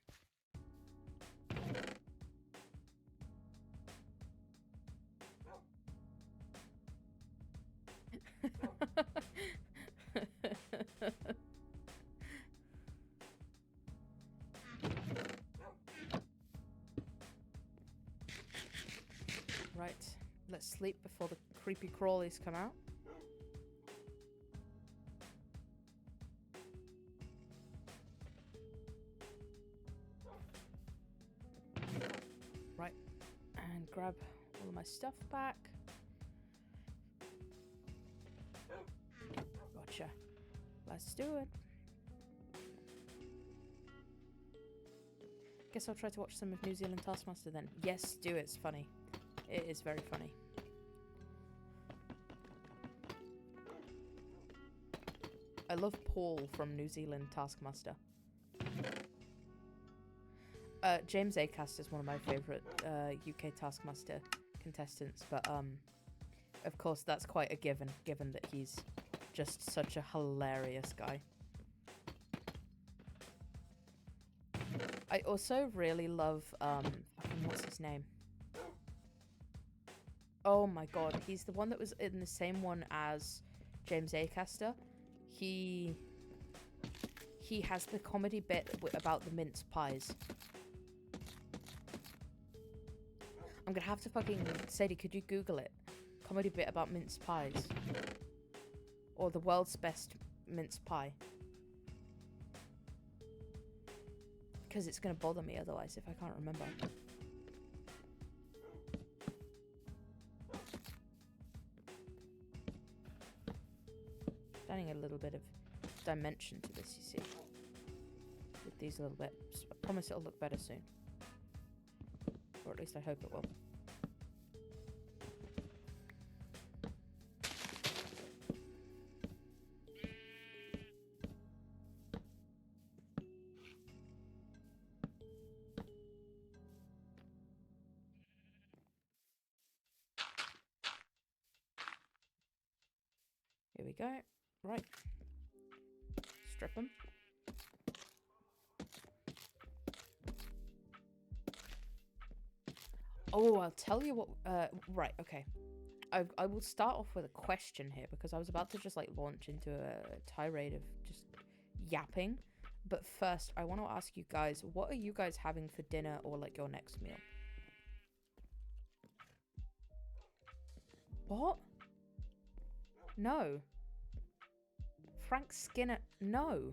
Right, let's sleep before the creepy crawlies come out. Right, and grab all of my stuff back. Gotcha. Let's do it. Guess I'll try to watch some of New Zealand Taskmaster then. Yes, do it. It's funny. It is very funny. I love Paul from New Zealand Taskmaster. James Acaster is one of my favourite UK Taskmaster contestants, but of course that's quite a given that he's just such a hilarious guy. I also really love what's his name? Oh my god, he's the one that was in the same one as James Acaster. He has the comedy bit about the mince pies. I'm gonna have to fucking... Sadie, could you Google it? Comedy bit about mince pies. Or the world's best mince pie. Because it's gonna bother me otherwise if I can't remember. Adding a little bit of dimension to this, you see. With these little bits. I promise it'll look better soon. Or at least I hope it will. Here we go. Right. Strip them. Oh, I'll tell you what... right, okay. I will start off with a question here, because I was about to just, like, launch into a tirade of just yapping. But first, I want to ask you guys, what are you guys having for dinner or, like, your next meal? What? No. Frank Skinner... No.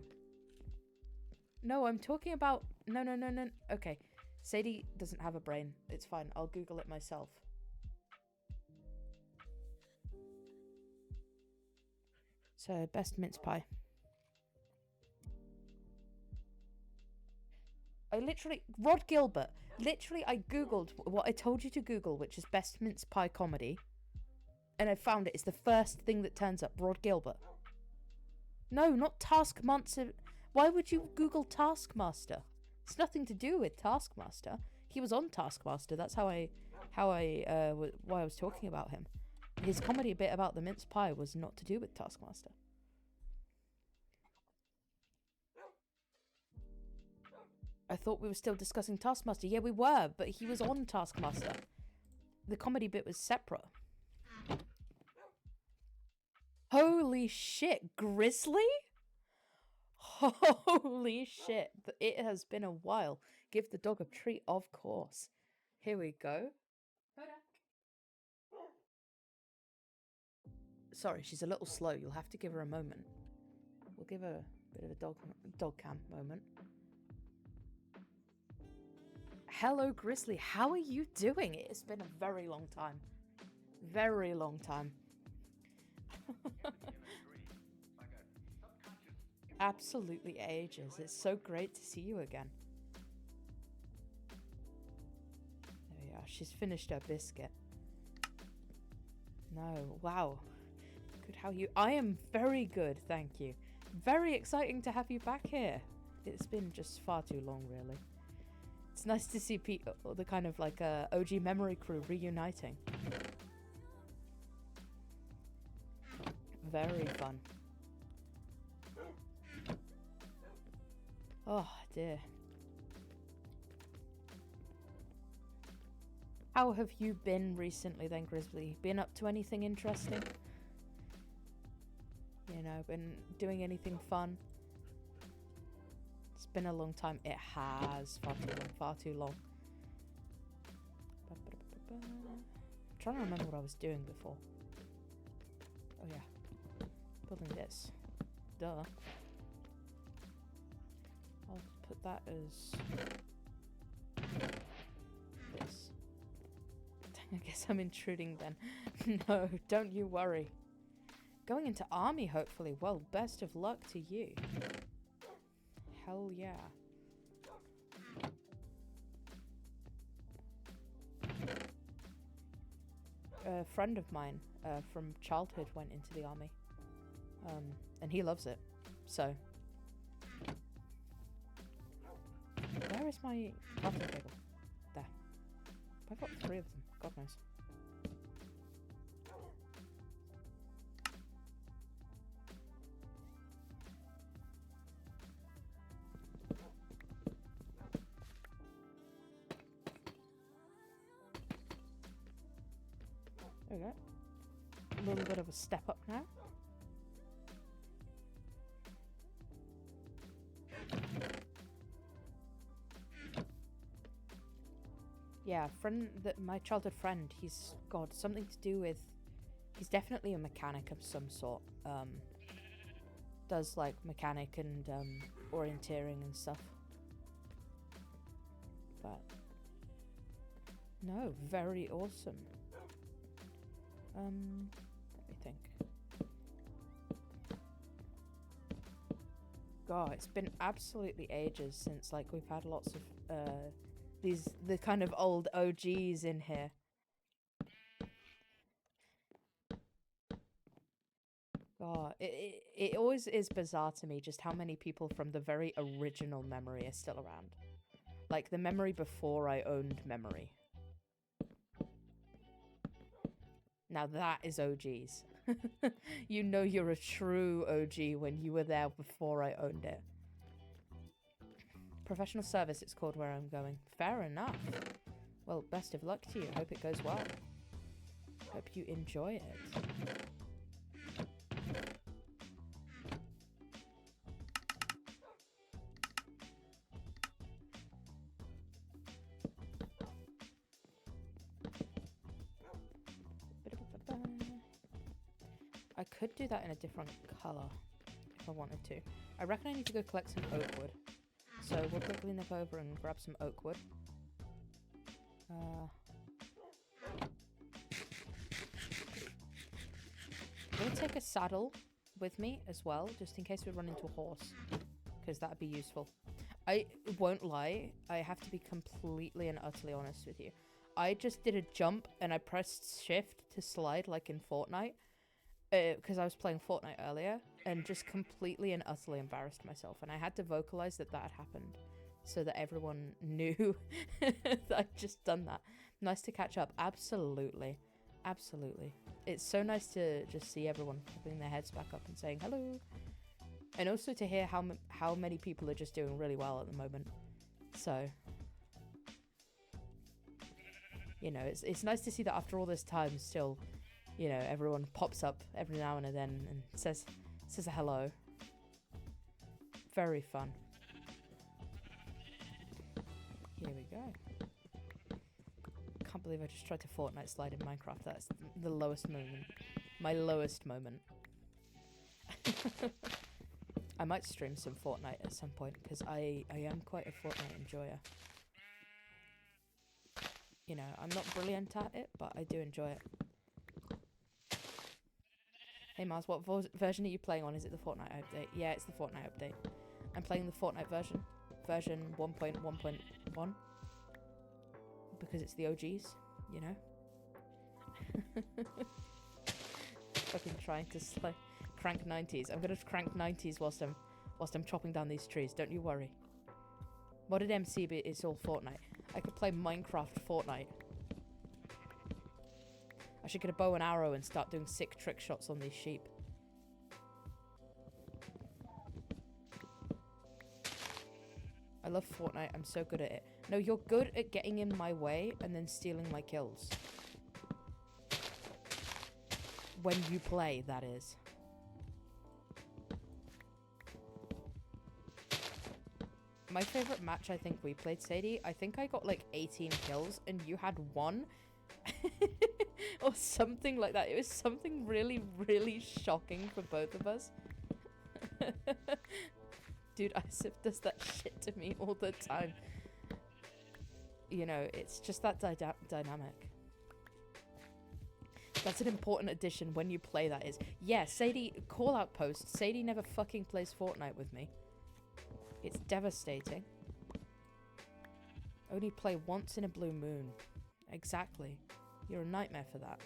No, I'm talking about... No. Okay. Sadie doesn't have a brain. It's fine. I'll Google it myself. So, best mince pie. Rod Gilbert, literally I googled what I told you to Google, which is best mince pie comedy, and I found it. It's the first thing that turns up, Rod Gilbert. No, not Taskmaster. Why would you Google Taskmaster? It's nothing to do with Taskmaster. He was on Taskmaster. That's why I was talking about him. His comedy bit about the mince pie was not to do with Taskmaster. I thought we were still discussing Taskmaster. Yeah, we were, but he was on Taskmaster. The comedy bit was separate. Holy shit, Grizzly? Holy shit. It has been a while. Give the dog a treat, of course. Here we go. Sorry, she's a little slow. You'll have to give her a moment. We'll give her a bit of a dog cam moment. Hello, Grizzly. How are you doing? It's been a very long time. Very long time. Absolutely ages. It's so great to see you again. There we are. She's finished her biscuit. No. Wow. Good. How are you? I am very good, thank you. Very exciting to have you back here. It's been just far too long, really. It's nice to see the kind of like OG memory crew reuniting. Very fun. Oh dear. How have you been recently then, Grizzly? Been up to anything interesting? You know, been doing anything fun? It's been a long time. It has. Far too long. I'm trying to remember what I was doing before. Oh yeah. Building this. Duh. I'll put that as this. I guess I'm intruding then. No, don't you worry. Going into army, hopefully. Well, best of luck to you. Hell yeah. A friend of mine from childhood went into the army. And he loves it. So. Where is my crafting table? There. I've got 3 of them. God knows. There we go. A little bit of a step up now. Yeah, my childhood friend, he's got something to do with, he's definitely a mechanic of some sort. Does like mechanic and orienteering and stuff. But no, very awesome. Let me think. God, it's been absolutely ages since like we've had lots of the kind of old OGs in here. God, it always is bizarre to me just how many people from the very original memory are still around. Like the memory before I owned memory. Now that is OGs. You know you're a true OG when you were there before I owned it. Professional service, it's called where I'm going. Fair enough. Well, best of luck to you. Hope it goes well. Hope you enjoy it. I could do that in a different colour if I wanted to. I reckon I need to go collect some oak wood. So we'll quickly nip over and grab some oak wood. I'm gonna take a saddle with me as well, just in case we run into a horse, because that'd be useful. I won't lie, I have to be completely and utterly honest with you. I just did a jump and I pressed shift to slide like in Fortnite, because I was playing Fortnite earlier, and just completely and utterly embarrassed myself, and I had to vocalize that that had happened so that everyone knew that I'd just done that. Nice to catch up. Absolutely. Absolutely. It's so nice to just see everyone popping their heads back up and saying hello. And also to hear how many people are just doing really well at the moment. So, you know, it's nice to see that after all this time still, you know, everyone pops up every now and then and says a hello. Very fun. Here we go. Can't believe I just tried to Fortnite slide in Minecraft. That's the lowest moment. My lowest moment. I might stream some Fortnite at some point, because I am quite a Fortnite enjoyer. You know, I'm not brilliant at it, but I do enjoy it. Hey Mars, what version are you playing on? Is it the Fortnite update? Yeah, it's the Fortnite update. I'm playing the Fortnite version 1.1.1, because it's the OGs, you know? Fucking trying to crank 90s. I'm gonna crank 90s whilst I'm chopping down these trees, don't you worry. Modded MC, but it's all Fortnite. I could play Minecraft Fortnite. I should get a bow and arrow and start doing sick trick shots on these sheep. I love Fortnite, I'm so good at it. No, you're good at getting in my way and then stealing my kills. When you play, that is. My favorite match, I think we played, Sadie, I think I got like 18 kills and you had 1. Or something like that. It was something really, really shocking for both of us. Dude, Isif does that shit to me all the time. You know, it's just that dynamic. That's an important addition when you play, that is. Yeah, Sadie, call out post. Sadie never fucking plays Fortnite with me. It's devastating. Only play once in a blue moon. Exactly. You're a nightmare for that.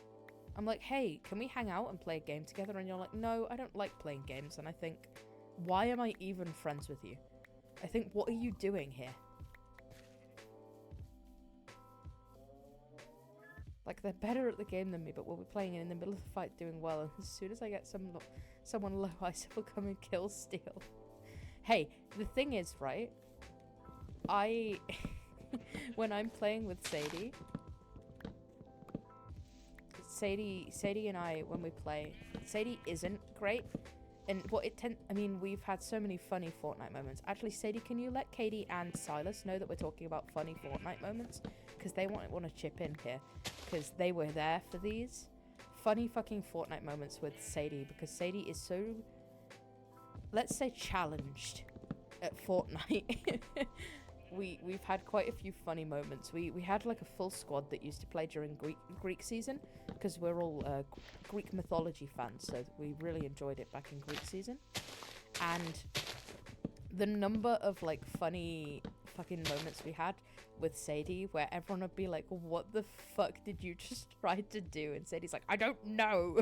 I'm like, hey, can we hang out and play a game together? And you're like, no, I don't like playing games. And I think, why am I even friends with you? I think, what are you doing here? Like, they're better at the game than me, but we'll be playing in the middle of the fight doing well. And as soon as I get someone low, I will come and kill steal. Hey, the thing is, right? When I'm playing with Sadie, Sadie and I, when we play, Sadie isn't great. And what I mean, we've had so many funny Fortnite moments. Actually, Sadie, can you let Katie and Silas know that we're talking about funny Fortnite moments? Because they want to chip in here. Because they were there for these funny fucking Fortnite moments with Sadie. Because Sadie is so, let's say, challenged at Fortnite. We've had quite a few funny moments. We had like a full squad that used to play during Greek season, because we're all Greek mythology fans, so we really enjoyed it back in Greek season. And the number of like funny fucking moments we had with Sadie, where everyone would be like, what the fuck did you just try to do? And Sadie's like, I don't know.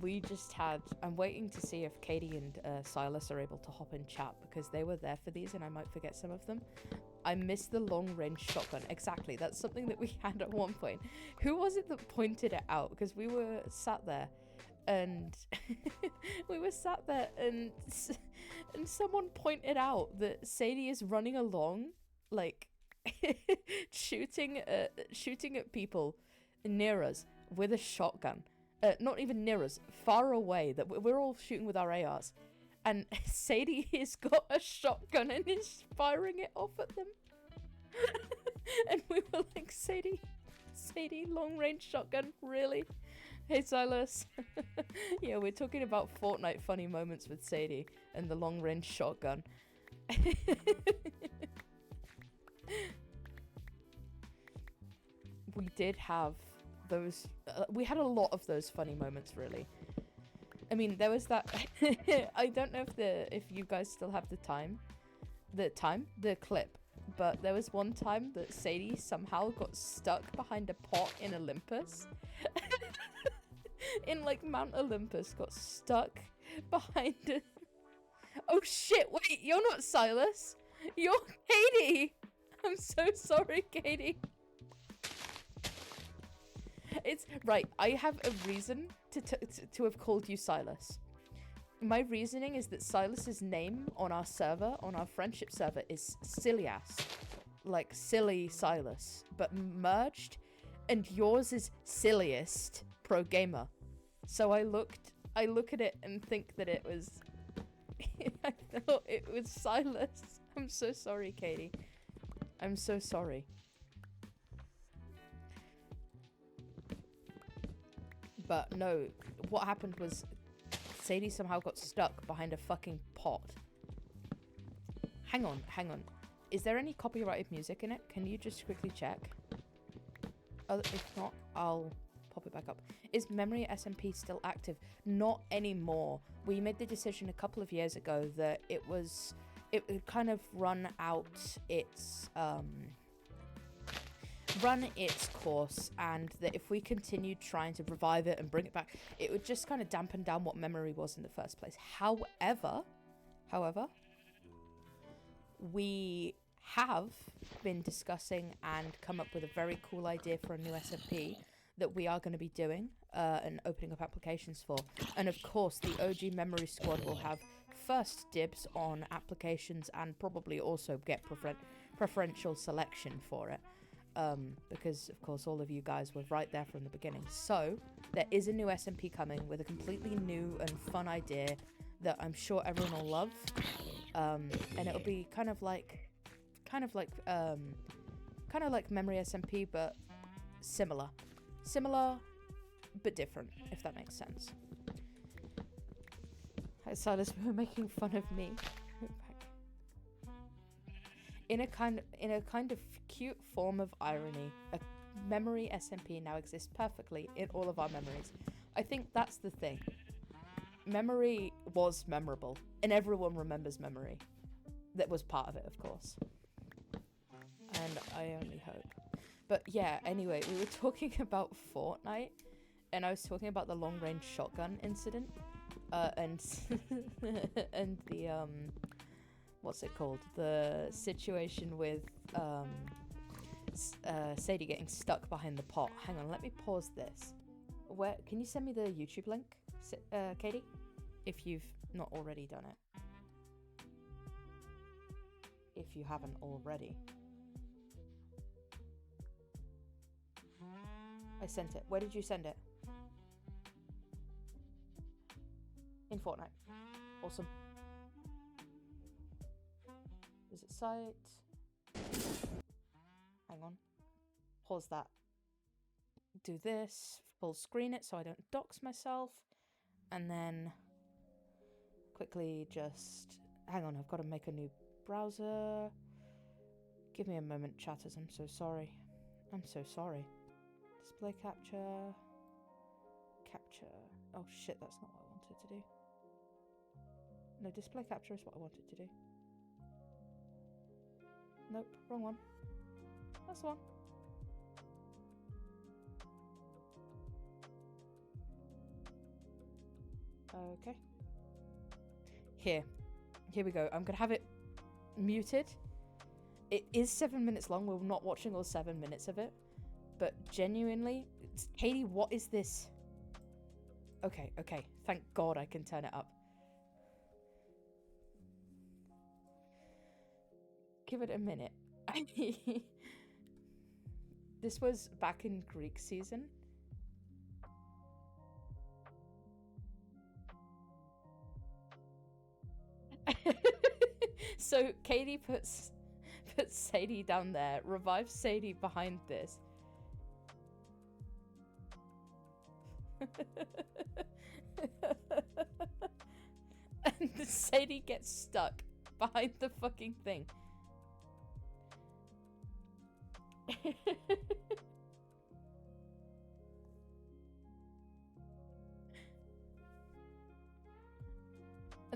We just had, I'm waiting to see if Katie and Silas are able to hop in chat, because they were there for these and I might forget some of them. I miss the long range shotgun. Exactly, that's something that we had at one point. Who was it that pointed it out? Because we were sat there and and someone pointed out that Sadie is running along, like shooting at people near us with a shotgun. Not even near us, far away, that we're all shooting with our ARs. And Sadie has got a shotgun and is firing it off at them. And we were like, Sadie, long range shotgun, really? Hey Silas. Yeah, we're talking about Fortnite funny moments with Sadie and the long range shotgun. We did have those. We had a lot of those funny moments, really. I mean, there was that. I don't know if you guys still have the clip, but there was one time that Sadie somehow got stuck behind a pot in Olympus. In like Mount Olympus, got stuck behind it. Oh shit, wait, you're not Silas. You're Katie. I'm so sorry, Katie. It's right, I have a reason to have called you Silas. My reasoning is that Silas's name on our server, on our friendship server, is Silias. Like silly Silas, but merged, and yours is Silliest Pro Gamer. So I look at it and think that it was I thought it was Silas. I'm so sorry, Katie. I'm so sorry. But no, what happened was Sadie somehow got stuck behind a fucking pot. Hang on. Is there any copyrighted music in it? Can you just quickly check? If not, I'll pop it back up. Is Memory SMP still active? Not anymore. We made the decision a couple of years ago that it would kind of run its course, and that if we continued trying to revive it and bring it back, it would just kind of dampen down what memory was in the first place. However, we have been discussing and come up with a very cool idea for a new SMP that we are going to be doing and opening up applications for. And of course, the OG Memory Squad will have first dibs on applications and probably also get preferential selection for it. Because, of course, all of you guys were right there from the beginning. So, there is a new SMP coming with a completely new and fun idea that I'm sure everyone will love. And it'll be kind of like Memory SMP, but similar. Similar, but different, if that makes sense. Hi, Silas, we were making fun of me. In a kind of cute form of irony, a Memory SMP now exists perfectly in all of our memories. I think that's the thing. Memory was memorable, and everyone remembers Memory. That was part of it, of course. And I only hope. But yeah, anyway, we were talking about Fortnite, and I was talking about the long-range shotgun incident, and and the what's it called? The situation with Sadie getting stuck behind the pot. Hang on, let me pause this. Where can you send me the YouTube link, Katie, if you've not already done it? If you haven't already. I sent it. Where did you send it? In Fortnite. Awesome. Visit site. Hang on. Pause that. Do this. Full screen it so I don't dox myself. And then quickly just... Hang on, I've got to make a new browser. Give me a moment, chatters. I'm so sorry. I'm so sorry. Display capture. Capture. Oh shit, that's not what I wanted to do. No, display capture is what I wanted to do. Nope, wrong one. That's the one. Okay. Here we go. I'm gonna have it muted. It is 7 minutes long. We're not watching all 7 minutes of it. But genuinely, Katie, what is this? Okay. Thank God I can turn it up. Give it a minute. This was back in Greek season. So Katie puts Sadie down there, revives Sadie behind this. And Sadie gets stuck behind the fucking thing.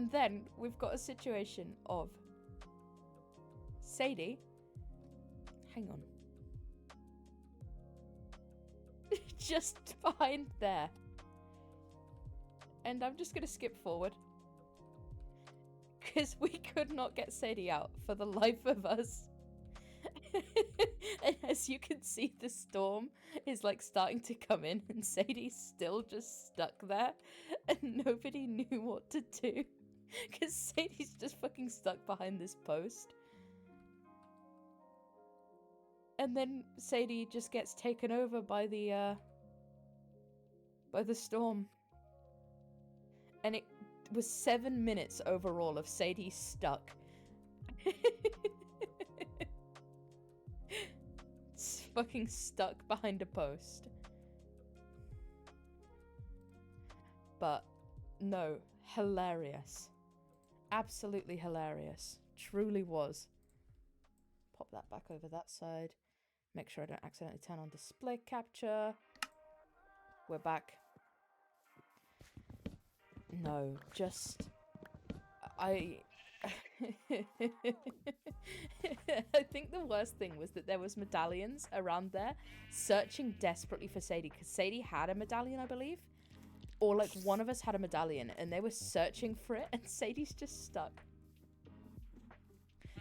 And then we've got a situation of Sadie. Hang on. Just behind there. And I'm just going to skip forward. Because we could not get Sadie out for the life of us. And as you can see, the storm is like starting to come in and Sadie's still just stuck there. And nobody knew what to do. Because Sadie's just fucking stuck behind this post. And then Sadie just gets taken over by the storm. And it was 7 minutes overall of Sadie stuck. It's fucking stuck behind a post. But no, hilarious. Absolutely hilarious. Truly was. Pop that back over that side. Make sure I don't accidentally turn on display capture. We're back. No, just... I think the worst thing was that there was medallions around there searching desperately for Sadie, because Sadie had a medallion, I believe. Or like one of us had a medallion and they were searching for it and Sadie's just stuck.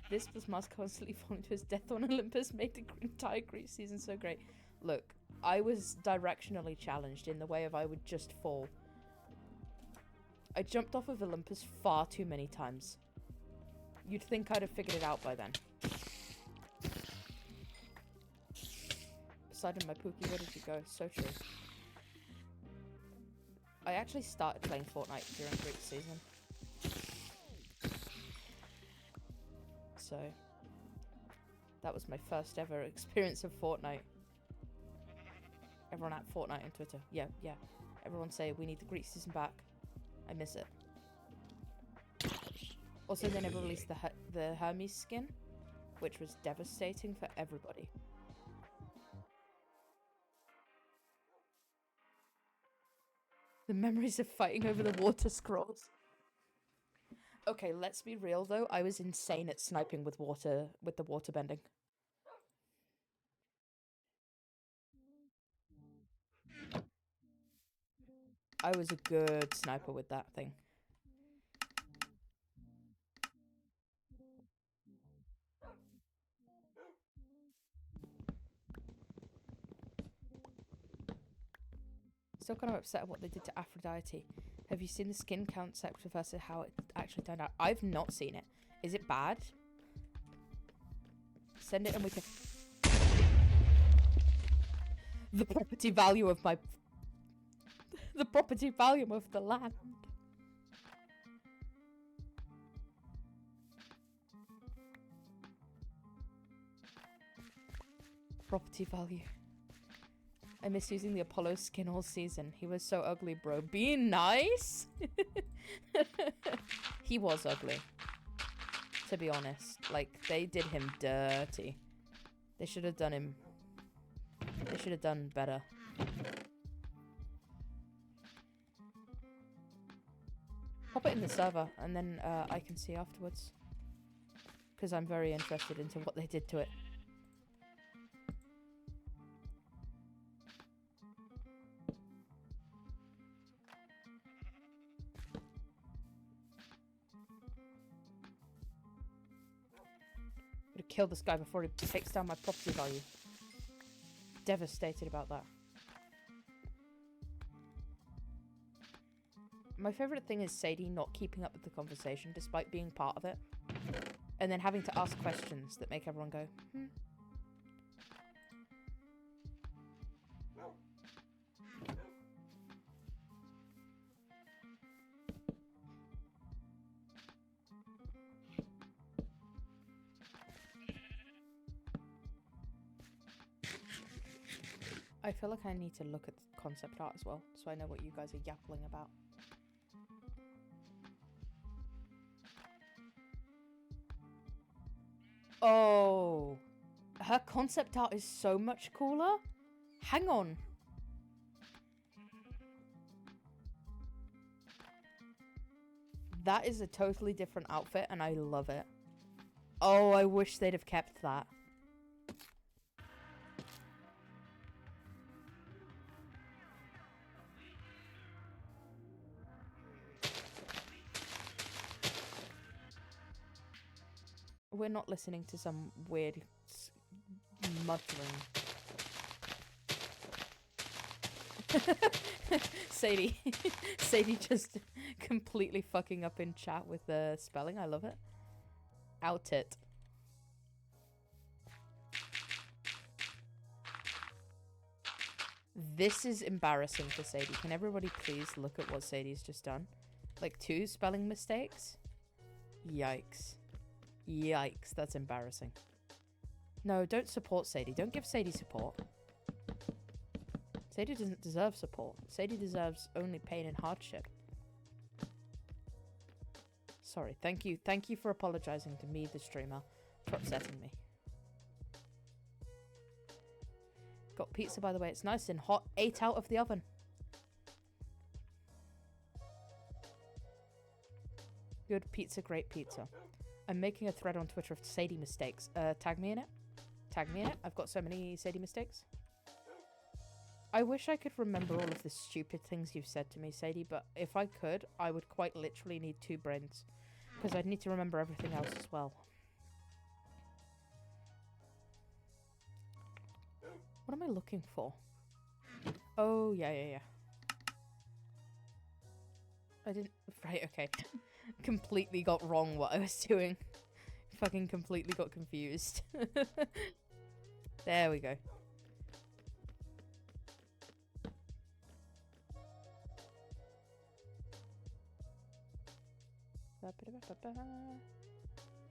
This was Marsqe constantly falling to his death on Olympus made the entire Greek season so great. Look, I was directionally challenged in the way of I would just fall. I jumped off of Olympus far too many times. You'd think I'd have figured it out by then. Poseidon, my Pookie, where did you go? So true. I actually started playing Fortnite during Greek season. So, that was my first ever experience of Fortnite. Everyone at Fortnite on Twitter. Yeah. Everyone say, we need the Greek season back. I miss it. Also, they never released the Hermes skin, which was devastating for everybody. The memories of fighting over the water scrolls. Okay, let's be real though. I was insane at sniping with the water bending. I was a good sniper with that thing. Still kind of upset at what they did to Aphrodite. Have you seen the skin concept versus how it actually turned out? I've not seen it. Is it bad? Send it and we can... The property value of my... The property value of the land. Property value. I miss using the Apollo skin all season. He was so ugly, bro. Be nice? He was ugly. To be honest. Like, they did him dirty. They should have done him... They should have done better. Pop it in the server, and then I can see afterwards. Because I'm very interested into what they did to it. Kill this guy before he takes down my property value. Devastated about that. My favourite thing is Sadie not keeping up with the conversation despite being part of it. And then having to ask questions that make everyone go, I feel like I need to look at the concept art as well, so I know what you guys are yapping about. Oh, her concept art is so much cooler. Hang on. That is a totally different outfit, and I love it. Oh, I wish they'd have kept that. We're not listening to some weird muttering. Sadie. Sadie just completely fucking up in chat with the spelling. I love it. Out it. This is embarrassing for Sadie. Can everybody please look at what Sadie's just done? Like 2 spelling mistakes? Yikes. Yikes, that's embarrassing. No, don't support Sadie. Don't give Sadie support. Sadie doesn't deserve support. Sadie deserves only pain and hardship. Sorry, thank you. Thank you for apologizing to me, the streamer, for upsetting me. Got pizza, by the way. It's nice and hot. 8 out of the oven. Good pizza, great pizza. I'm making a thread on Twitter of Sadie mistakes. Tag me in it. Tag me in it. I've got so many Sadie mistakes. I wish I could remember all of the stupid things you've said to me, Sadie, but if I could, I would quite literally need 2 brains. Because I'd need to remember everything else as well. What am I looking for? Oh, yeah. I didn't... Right, okay. Completely got wrong what I was doing. Fucking completely got confused. There we go.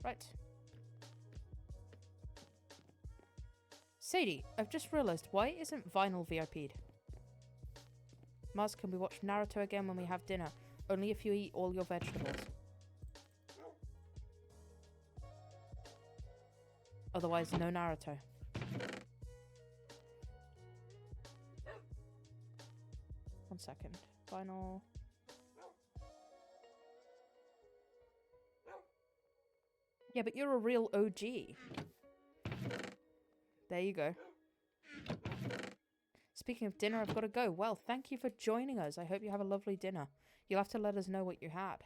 Right. Sadie, I've just realised, why isn't Vinyl VIP'd? Marsqe, can we watch Naruto again when we have dinner? Only if you eat all your vegetables. Otherwise, no Naruto. One second. Vinyl. Yeah, but you're a real OG. There you go. Speaking of dinner, I've got to go. Well, thank you for joining us. I hope you have a lovely dinner. You'll have to let us know what you had.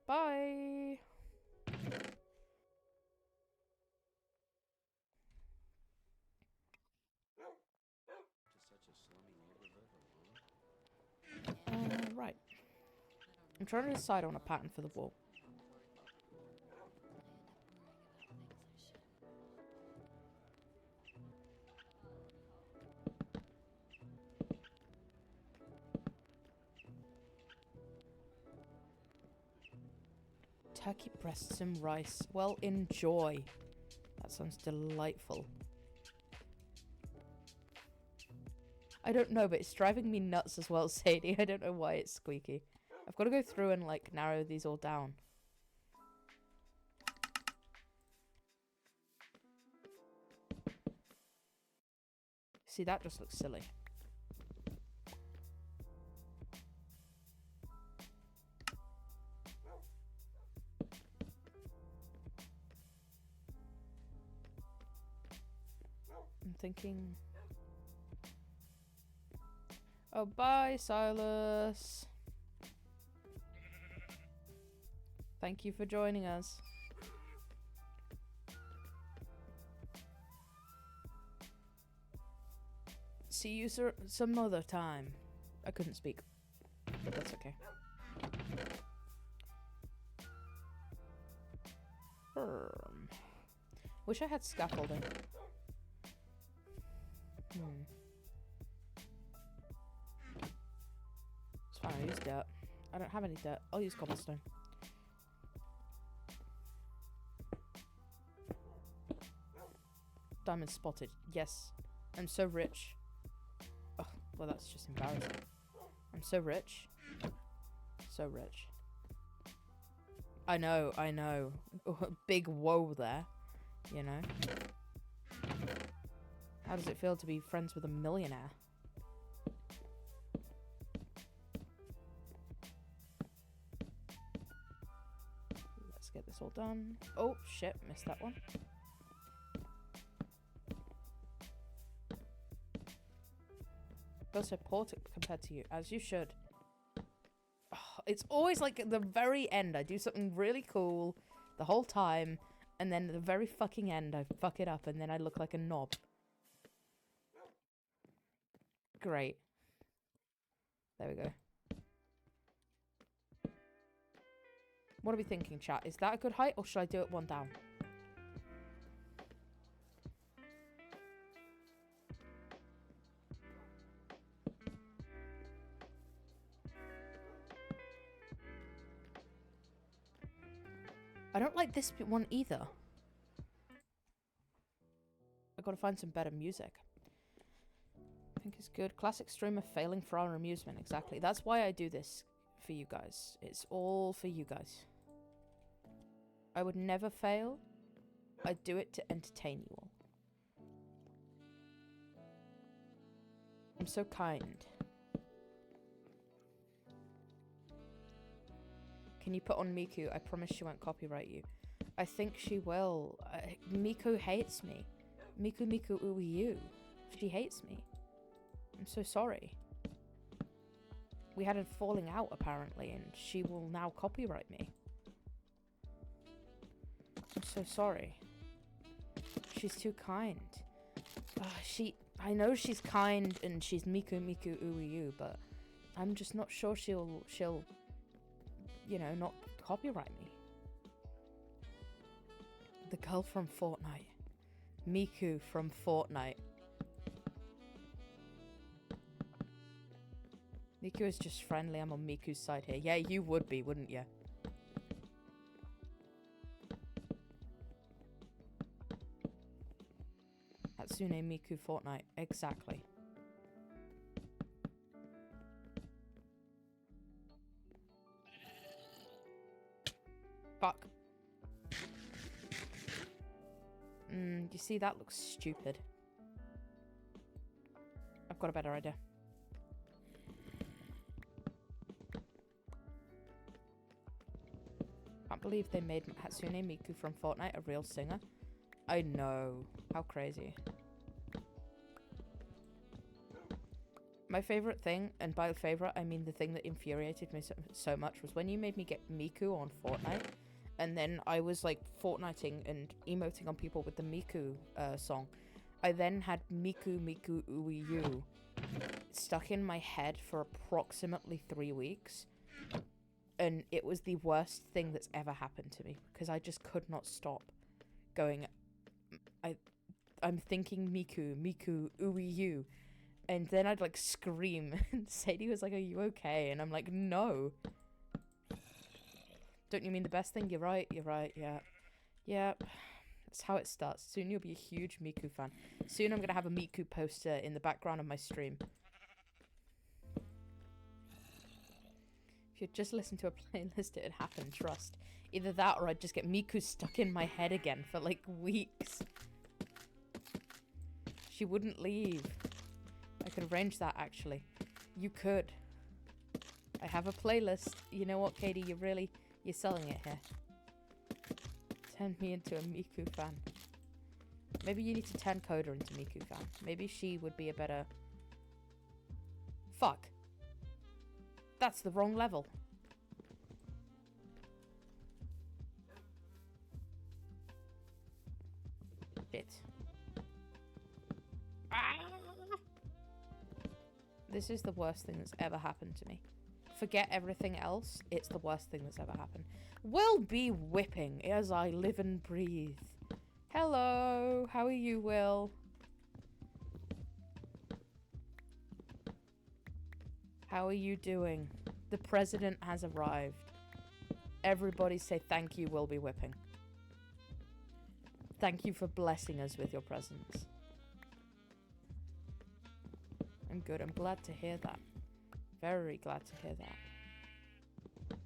Bye! Right. I'm trying to decide on a pattern for the wall. Turkey breasts and rice. Well, enjoy. That sounds delightful. I don't know, but it's driving me nuts as well, Sadie. I don't know why it's squeaky. I've got to go through and, like, narrow these all down. See, that just looks silly. I'm thinking... Oh, bye, Silas. Thank you for joining us. See you some other time. I couldn't speak, but that's okay. Wish I had scaffolding. It's fine, I use dirt. I don't have any dirt. I'll use cobblestone. Diamond spotted. Yes. I'm so rich. Oh, well, that's just embarrassing. I'm so rich. So rich. I know, I know. Big whoa there. You know? How does it feel to be friends with a millionaire? all done. Oh, shit. Missed that one. Feel so poor compared to you, as you should. Oh, it's always like at the very end, I do something really cool the whole time, and then at the very fucking end, I fuck it up, and then I look like a knob. Great. There we go. What are we thinking, chat? Is that a good height, or should I do it one down? I don't like this one either. I gotta find some better music. I think it's good. Classic streamer failing for our amusement. Exactly. That's why I do this for you guys. It's all for you guys. I would never fail. I do it to entertain you all. I'm so kind. Can you put on Miku? I promise she won't copyright you. I think she will. Miku hates me. Miku Uwe you. She hates me. I'm so sorry. We had a falling out apparently, and she will now copyright me. I'm so sorry. She's too kind. I know she's kind and she's Miku Uwe you, but I'm just not sure she'll you know, not copyright me. The girl from Fortnite. Miku from Fortnite. Miku is just friendly. I'm on Miku's side here. Yeah, you would be, wouldn't you? Hatsune Miku Fortnite. Exactly. Fuck. You see, that looks stupid. I've got a better idea. Can't believe they made Hatsune Miku from Fortnite a real singer. I know. How crazy. My favorite thing, and by favorite I mean the thing that infuriated me so much, was when you made me get Miku on Fortnite, and then I was like Fortniting and emoting on people with the Miku song. I then had Miku Uwe you stuck in my head for approximately 3 weeks, and it was the worst thing that's ever happened to me because I just could not stop going. I'm thinking Miku Uwe you. And then I'd like scream, and Sadie was like, "Are you okay?" And I'm like, "No." Don't you mean the best thing? You're right, yeah. Yep. That's how it starts. Soon you'll be a huge Miku fan. Soon I'm gonna have a Miku poster in the background of my stream. If you'd just listen to a playlist, it'd happen, trust. Either that or I'd just get Miku stuck in my head again for like weeks. She wouldn't leave. I could arrange that, actually. You could. I have a playlist. You know what, Katie? You're selling it here. Turn me into a Miku fan. Maybe you need to turn Coda into Miku fan. Maybe she would be a better... Fuck. That's the wrong level. Shit. This is the worst thing that's ever happened to me. Forget everything else. It's the worst thing that's ever happened. Will be whipping as I live and breathe. Hello. How are you, Will? How are you doing? The president has arrived. Everybody say thank you, Will be whipping. Thank you for blessing us with your presence. I'm good. I'm glad to hear that. Very glad to hear that.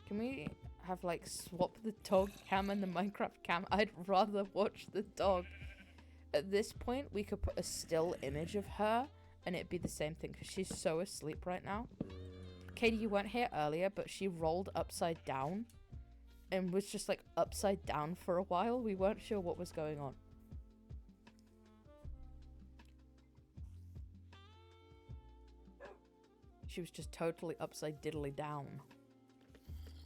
Can we have, like, swap the dog cam and the Minecraft cam? I'd rather watch the dog. At this point, we could put a still image of her, and it'd be the same thing, because she's so asleep right now. Katie, you weren't here earlier, but she rolled upside down and was just like upside down for a while. We weren't sure what was going on. She was just totally upside diddly down.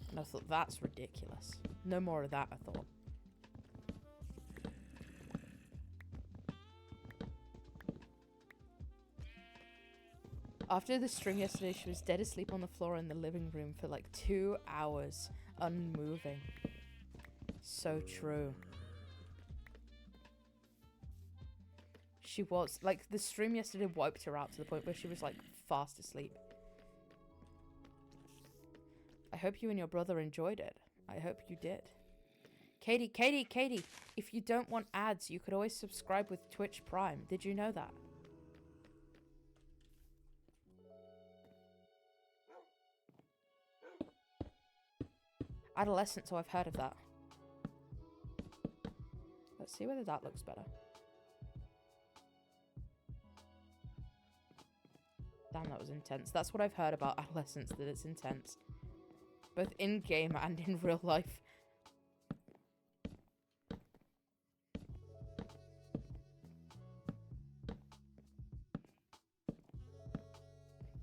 And I thought, that's ridiculous. No more of that, I thought. After the stream yesterday, she was dead asleep on the floor in the living room for like 2 hours, unmoving. So true. She was, like, the stream yesterday wiped her out to the point where she was like fast asleep. I hope you and your brother enjoyed it. I hope you did. Katie, if you don't want ads, you could always subscribe with Twitch Prime. Did you know that? Adolescent, so I've heard of that. Let's see whether that looks better. Damn, that was intense. That's what I've heard about adolescence, that it's intense. Both in-game and in real life.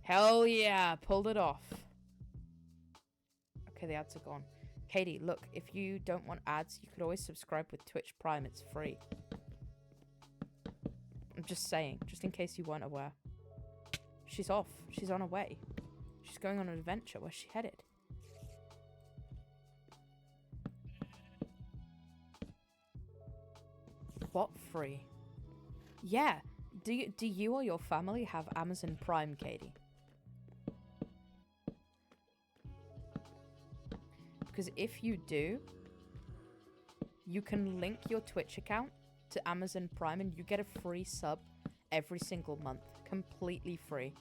Hell yeah, pulled it off. Okay, the ads are gone. Katie, look, if you don't want ads, you could always subscribe with Twitch Prime. It's free. I'm just saying, just in case you weren't aware. She's off. She's on her way. She's going on an adventure. Where's she headed? What free? Yeah. Do you or your family have Amazon Prime, Katie? Because if you do, you can link your Twitch account to Amazon Prime and you get a free sub every single month. Completely free.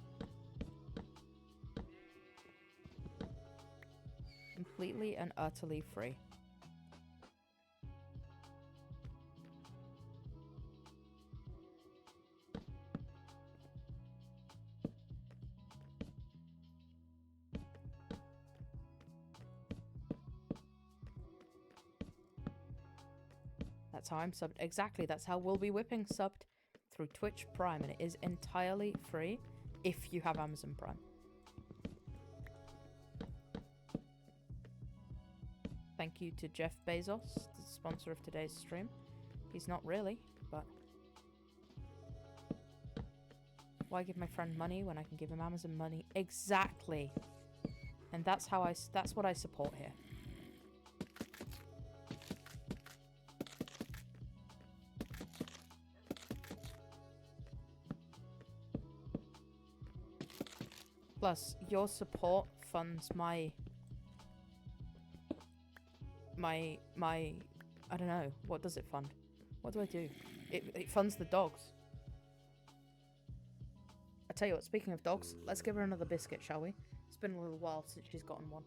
Completely and utterly free. That's how I'm subbed. Exactly, that's how we'll be whipping subbed through Twitch Prime, and it is entirely free if you have Amazon Prime. Thank you to Jeff Bezos, the sponsor of today's stream. He's not really, but why give my friend money when I can give him Amazon money? Exactly. And that's what I support here. Plus, your support funds my I don't know, what does it fund? What do I do? It funds the dogs. I tell you what, speaking of dogs, let's give her another biscuit, shall we? It's been a little while since she's gotten one.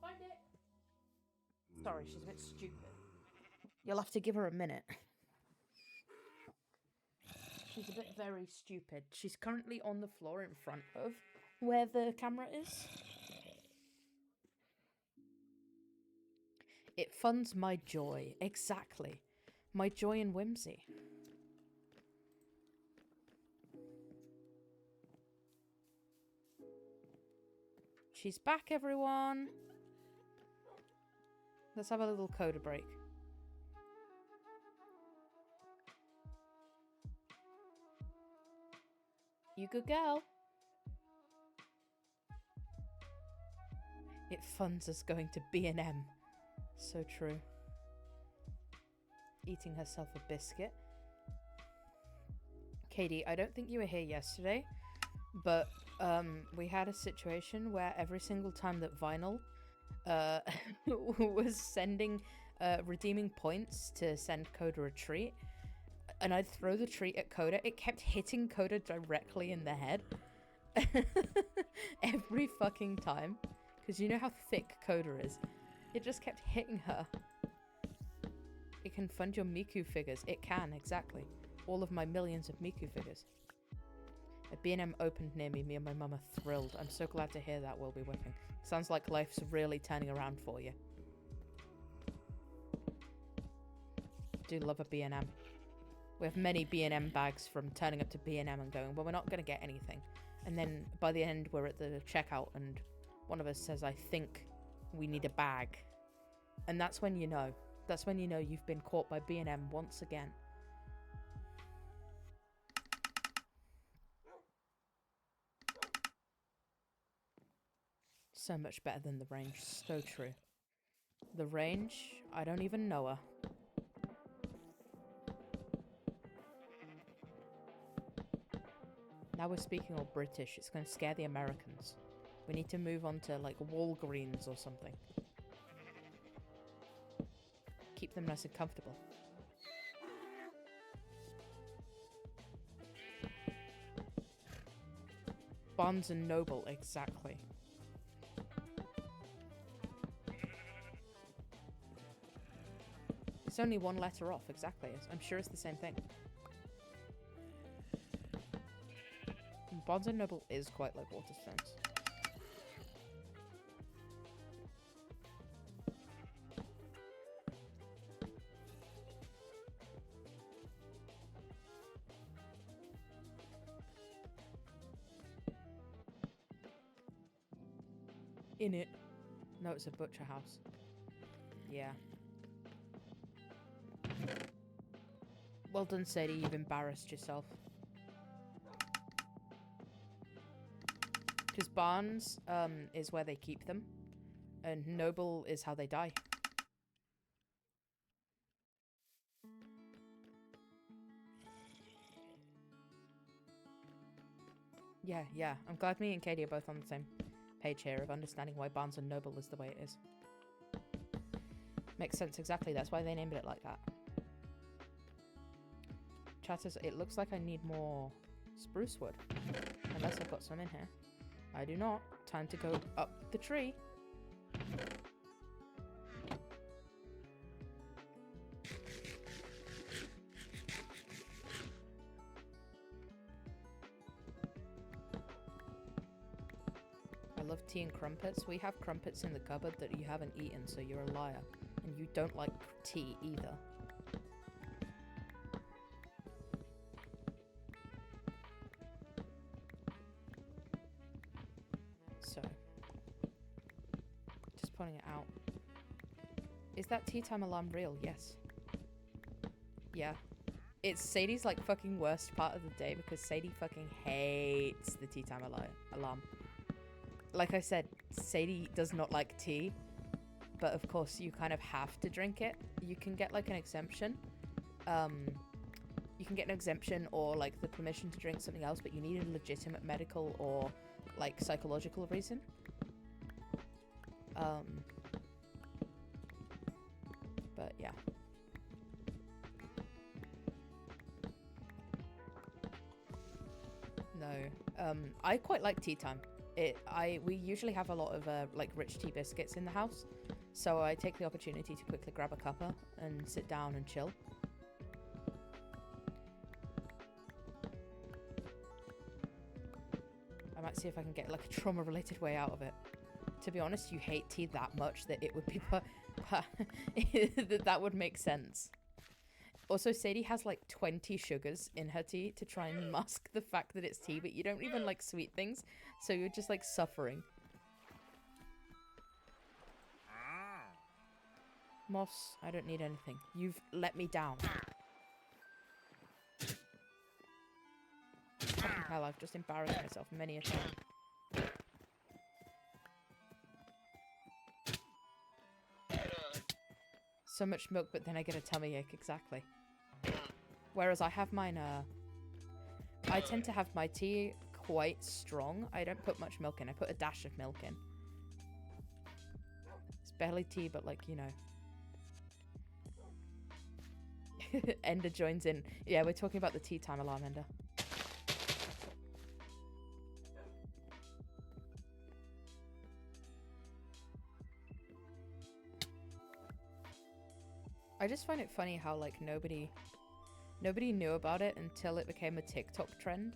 Find it! Sorry, she's a bit stupid. You'll have to give her a minute. She's a bit very stupid. She's currently on the floor in front of where the camera is. It funds my joy. Exactly. My joy and whimsy. She's back, everyone. Let's have a little coda break. You good girl. It funds us going to B&M. So true. Eating herself a biscuit. Katie, I don't think you were here yesterday, but we had a situation where every single time that Vinyl was sending redeeming points to send Coda a treat, and I'd throw the treat at Coda, it kept hitting Coda directly in the head. Every fucking time. Because you know how thick Coda is. It just kept hitting her. It can fund your Miku figures. It can, exactly. All of my millions of Miku figures. A B&M opened near me. Me and my mum are thrilled. I'm so glad to hear that, Will Be Whipping. Sounds like life's really turning around for you. Do love a B&M. We have many B&M bags from turning up to B&M and going, well, we're not going to get anything. And then by the end, we're at the checkout and one of us says, I think we need a bag. And that's when you know. That's when you know you've been caught by B&M once again. So much better than the range. So true. The range, I don't even know her. Now we're speaking all British. It's going to scare the Americans. We need to move on to like Walgreens or something. Keep them nice and comfortable. Barnes and Noble, exactly. It's only one letter off, exactly. I'm sure it's the same thing. Barnes and Noble is quite like Waterstones. In it. No, it's a butcher house. Yeah. Well done, Sadie. You've embarrassed yourself. Because Barnes is where they keep them. And Noble is how they die. Yeah. I'm glad me and Katie are both on the same page here of understanding why Barnes and Noble is the way it is. Makes sense, exactly. That's why they named it like that. Chatters, it looks like I need more spruce wood. Unless I've got some in here. I do not. Time to go up the tree. I love tea and crumpets. We have crumpets in the cupboard that you haven't eaten, so you're a liar. And you don't like tea either. So, just pointing it out. Is that tea time alarm real? Yes. Yeah. It's Sadie's like fucking worst part of the day because Sadie fucking hates the tea time alarm. Like I said, Sadie does not like tea, but of course you kind of have to drink it. You can get like an exemption. You can get an exemption or like the permission to drink something else, but you need a legitimate medical or like psychological reason. But yeah. No. I quite like tea time. We usually have a lot of like rich tea biscuits in the house, so I take the opportunity to quickly grab a cuppa and sit down and chill. I might see if I can get like a trauma-related way out of it. To be honest, you hate tea that much that it would be that would make sense. Also, Sadie has like 20 sugars in her tea to try and mask the fact that it's tea, but you don't even like sweet things, so you're just like suffering. Moss, I don't need anything. You've let me down. Fucking hell, I've just embarrassed myself many a time. So much milk, but then I get a tummy ache, exactly. Whereas I have mine, I tend to have my tea quite strong. I don't put much milk in. I put a dash of milk in. It's barely tea, but like, you know. Ender joins in. Yeah, we're talking about the tea time alarm, Ender. I just find it funny how like nobody knew about it until it became a TikTok trend,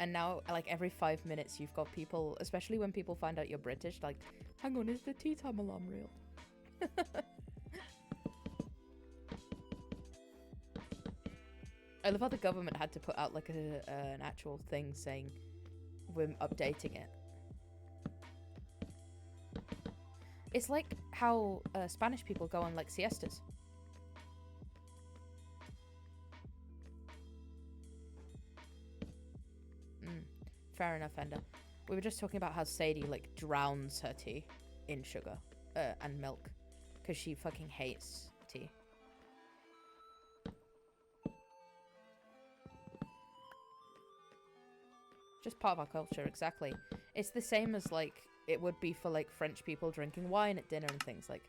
And now, like, every 5 minutes you've got people, especially when people find out you're British, like, hang on, is the tea time alarm real? I love how the government had to put out like an actual thing saying we're updating it. It's like how Spanish people go on like siestas. Fair enough, Ender. We were just talking about how Sadie like drowns her tea in sugar and milk because she fucking hates tea. Just part of our culture, exactly. It's the same as like it would be for like French people drinking wine at dinner and things. Like,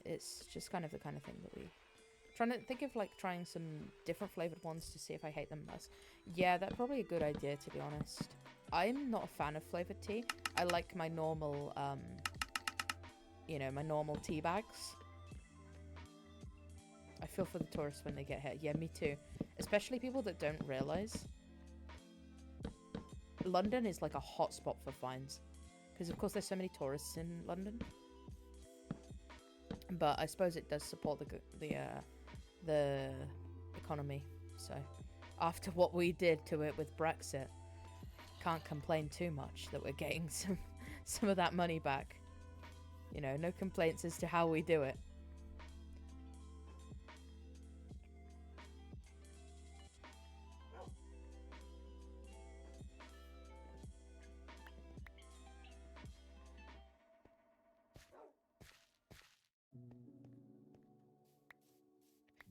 it's just kind of the kind of thing that we... Trying to think of like trying some different flavored ones to see if I hate them less. Yeah, that's probably a good idea, to be honest. I'm not a fan of flavored tea. I like my normal, you know, my normal tea bags. I feel for the tourists when they get here. Yeah, me too. Especially people that don't realise. London is like a hotspot for fines. Because of course there's so many tourists in London. But I suppose it does support the economy. So after what we did to it with Brexit, can't complain too much that we're getting some of that money back. You know, no complaints as to how we do it.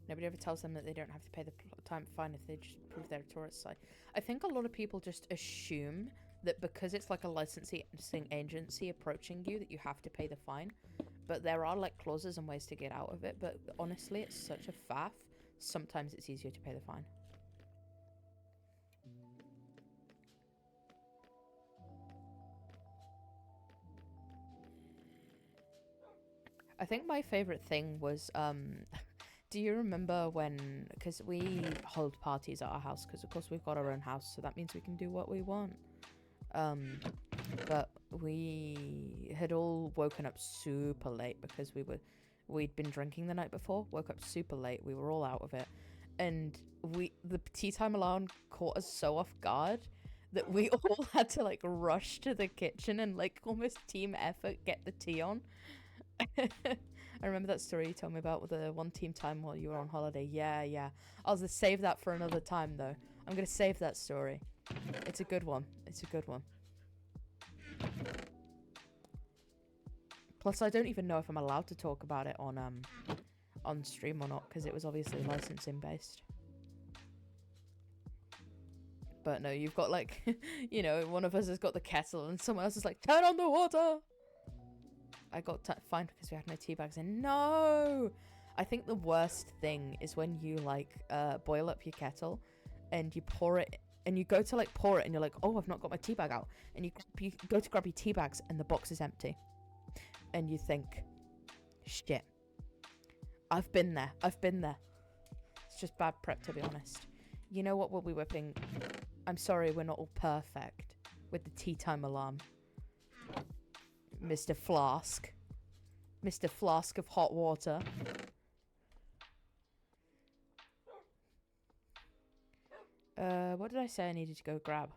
Nobody ever tells them that they don't have to pay the time fine if they just prove they're a tourist site. I think a lot of people just assume that because it's like a licensing agency approaching you that you have to pay the fine. But there are like clauses and ways to get out of it. But honestly, it's such a faff. Sometimes it's easier to pay the fine. I think my favorite thing was do you remember when, because we hold parties at our house, because of course we've got our own house, so that means we can do what we want. But we had all woken up super late because we'd been drinking the night before, woke up super late, we were all out of it. And the tea time alarm caught us so off guard that we all had to like rush to the kitchen and like almost team effort get the tea on. I remember that story you told me about with the one team time while you were on holiday. Yeah. I'll just save that for another time, though. I'm going to save that story. It's a good one. It's a good one. Plus, I don't even know if I'm allowed to talk about it on stream or not, because it was obviously licensing based. But no, you've got like, you know, one of us has got the kettle and someone else is like, turn on the water! I got fined because we had no tea bags in. No! I think the worst thing is when you like boil up your kettle and you pour it and you go to like pour it and you're like, oh, I've not got my tea bag out. And you go to grab your tea bags and the box is empty. And you think, shit. I've been there. It's just bad prep, to be honest. You know what we'll be whipping? I'm sorry, we're not all perfect with the tea time alarm. Mr. Flask. Mr. Flask of hot water. What did I say I needed to go grab?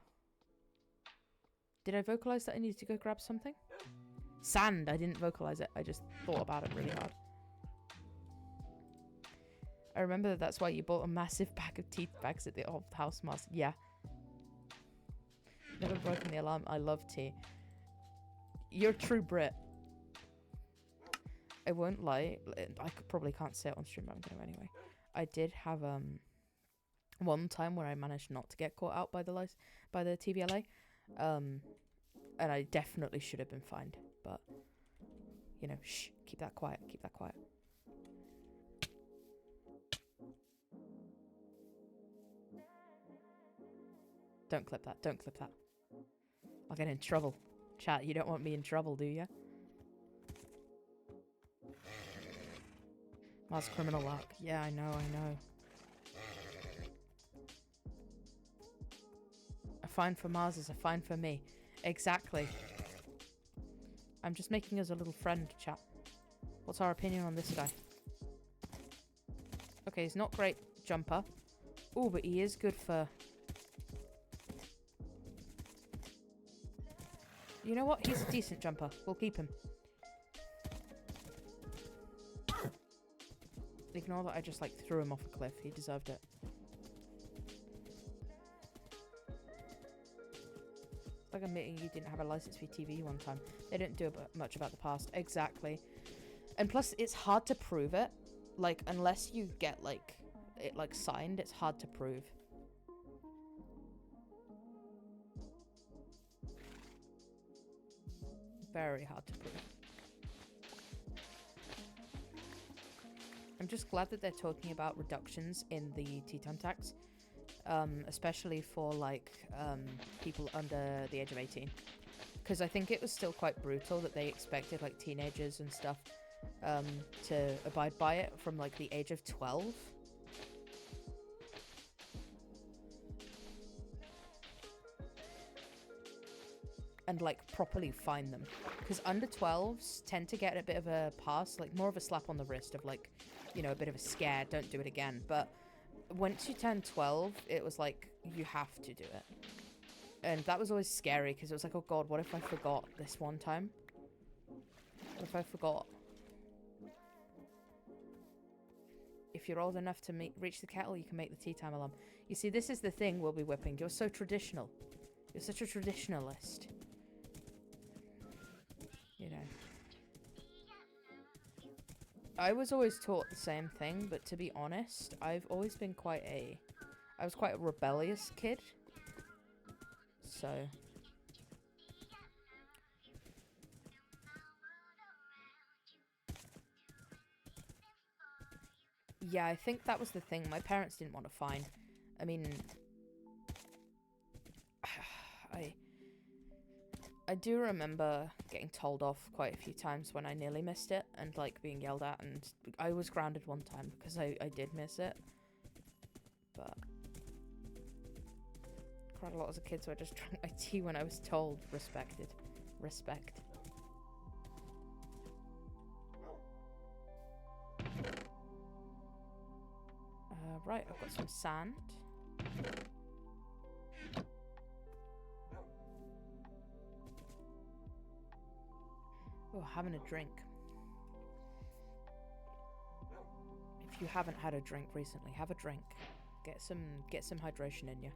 Did I vocalize that I needed to go grab something? Sand! I didn't vocalize it. I just thought about it really hard. I remember that that's why you bought a massive bag of tea bags at the old house, Marsqe. Yeah. Never broken the alarm. I love tea. You're a true Brit. I won't lie. I probably can't say it on stream, but I'm going to anyway. I did have one time where I managed not to get caught out by the TVLA, and I definitely should have been fined. But you know, shh, keep that quiet. Keep that quiet. Don't clip that. Don't clip that. I'll get in trouble. Chat, you don't want me in trouble, do you? Mars criminal luck. Yeah, I know. fine for Mars is a fine for me. Exactly. I'm just making us a little friend, chat. What's our opinion on this guy? Okay, he's not great jumper. Oh, but he is good for... You know what? He's a decent jumper. We'll keep him. Ignore that I just, like, threw him off a cliff. He deserved it. It's like admitting you didn't have a license for TV one time. They didn't do much about the past. Exactly. And plus, it's hard to prove it. Like, unless you get, like, it, like, signed, it's hard to prove. Very hard to prove. I'm just glad that they're talking about reductions in the tea time tax. Especially for, like, people under the age of 18. Because I think it was still quite brutal that they expected, like, teenagers and stuff to abide by it from, like, the age of 12. And, like, properly fine them. Because under 12s tend to get a bit of a pass, like, more of a slap on the wrist of, like, you know, a bit of a scare, don't do it again. But once you turn 12, it was like, you have to do it. And that was always scary, because it was like, oh god, what if I forgot this one time? What if I forgot? If you're old enough to reach the kettle, you can make the tea time alarm. You see, this is the thing, Will Be Whipping. You're so traditional. You're such a traditionalist. You know. I was always taught the same thing, but to be honest, I've always been I was quite a rebellious kid. So... yeah, I think that was the thing. My parents didn't want to fine. I mean... I do remember getting told off quite a few times when I nearly missed it and, like, being yelled at, and I was grounded one time because I did miss it. But... cried a lot as a kid, so I just drank my tea when I was told. Respected. Respect. Right, I've got some sand. Oh, having a drink. If you haven't had a drink recently, have a drink. Get some hydration in you.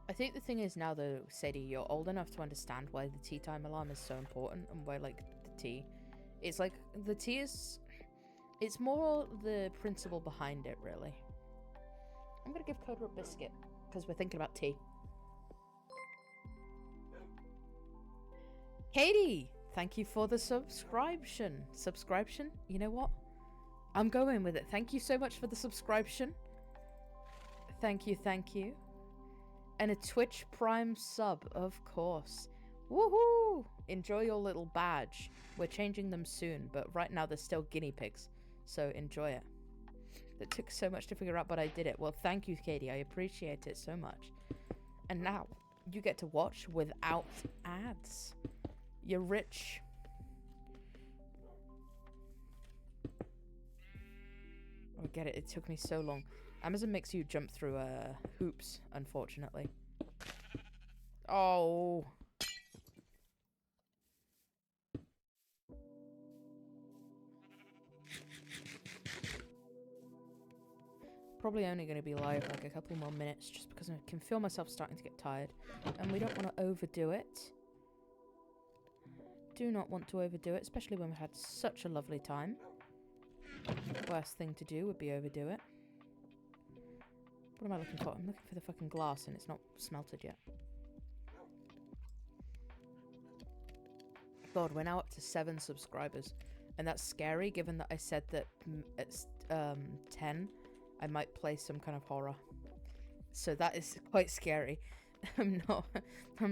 I think the thing is now, though, Sadie, you're old enough to understand why the tea time alarm is so important, and why, like, the tea... It's like, the tea is... It's more the principle behind it, really. I'm gonna give Coda a biscuit, because we're thinking about tea. Katie! Thank you for the subscription. Subscription? You know what? I'm going with it. Thank you so much for the subscription. Thank you, thank you. And a Twitch Prime sub, of course. Woohoo! Enjoy your little badge. We're changing them soon, but right now they're still guinea pigs. So enjoy it. It took so much to figure out, but I did it. Well, thank you, Katie. I appreciate it so much. And now, you get to watch without ads. You're rich. I get it. It took me so long. Amazon makes you jump through hoops, unfortunately. Oh. Probably only going to be live like a couple more minutes, just because I can feel myself starting to get tired. And we don't want to overdo it. Do not want to overdo it, especially when we've had such a lovely time. Worst thing to do would be overdo it. What am I looking for? I'm looking for the fucking glass and it's not smelted yet. God, we're now up to 7 subscribers. And that's scary, given that I said that at 10, I might play some kind of horror. So that is quite scary. I'm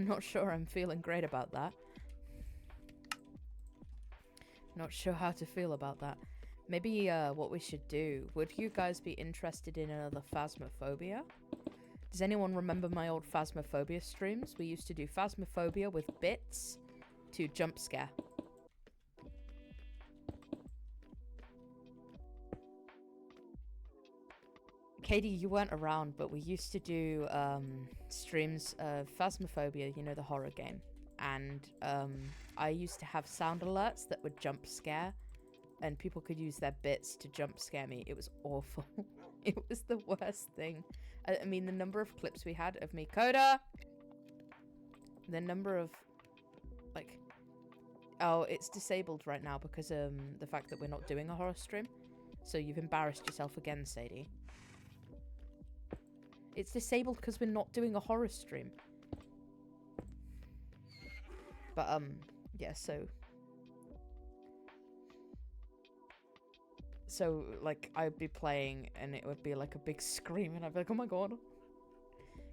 not sure I'm feeling great about that. Not sure how to feel about that. Maybe what we should do, would you guys be interested in another Phasmophobia? Does anyone remember my old Phasmophobia streams? We used to do Phasmophobia with bits to jump scare. Katie, you weren't around, but we used to do streams of Phasmophobia, you know, the horror game. And I used to have sound alerts that would jump scare, and people could use their bits to jump scare me. It was awful. It was the worst thing. I mean, the number of clips we had of me, Coda! The number of, like... Oh, it's disabled right now because the fact that we're not doing a horror stream. So you've embarrassed yourself again, Sadie. It's disabled because we're not doing a horror stream. But, yeah, so... So, like, I'd be playing and it would be like a big scream and I'd be like, oh my god.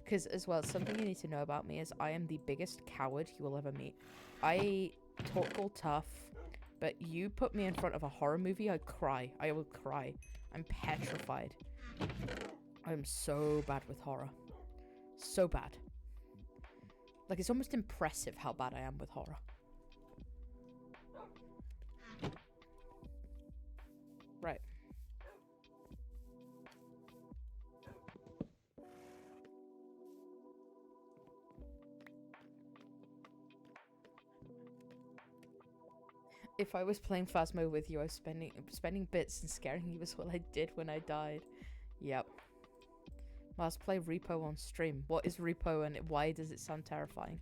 Because, as well, something you need to know about me is I am the biggest coward you will ever meet. I talk all tough, but you put me in front of a horror movie, I'd cry. I will cry. I'm petrified. I'm so bad with horror. So bad. Like, it's almost impressive how bad I am with horror. Right. If I was playing Phasmo with you, I was spending bits and scaring you was what I did when I died. Yep. Let's play Repo on stream. What is Repo and why does it sound terrifying?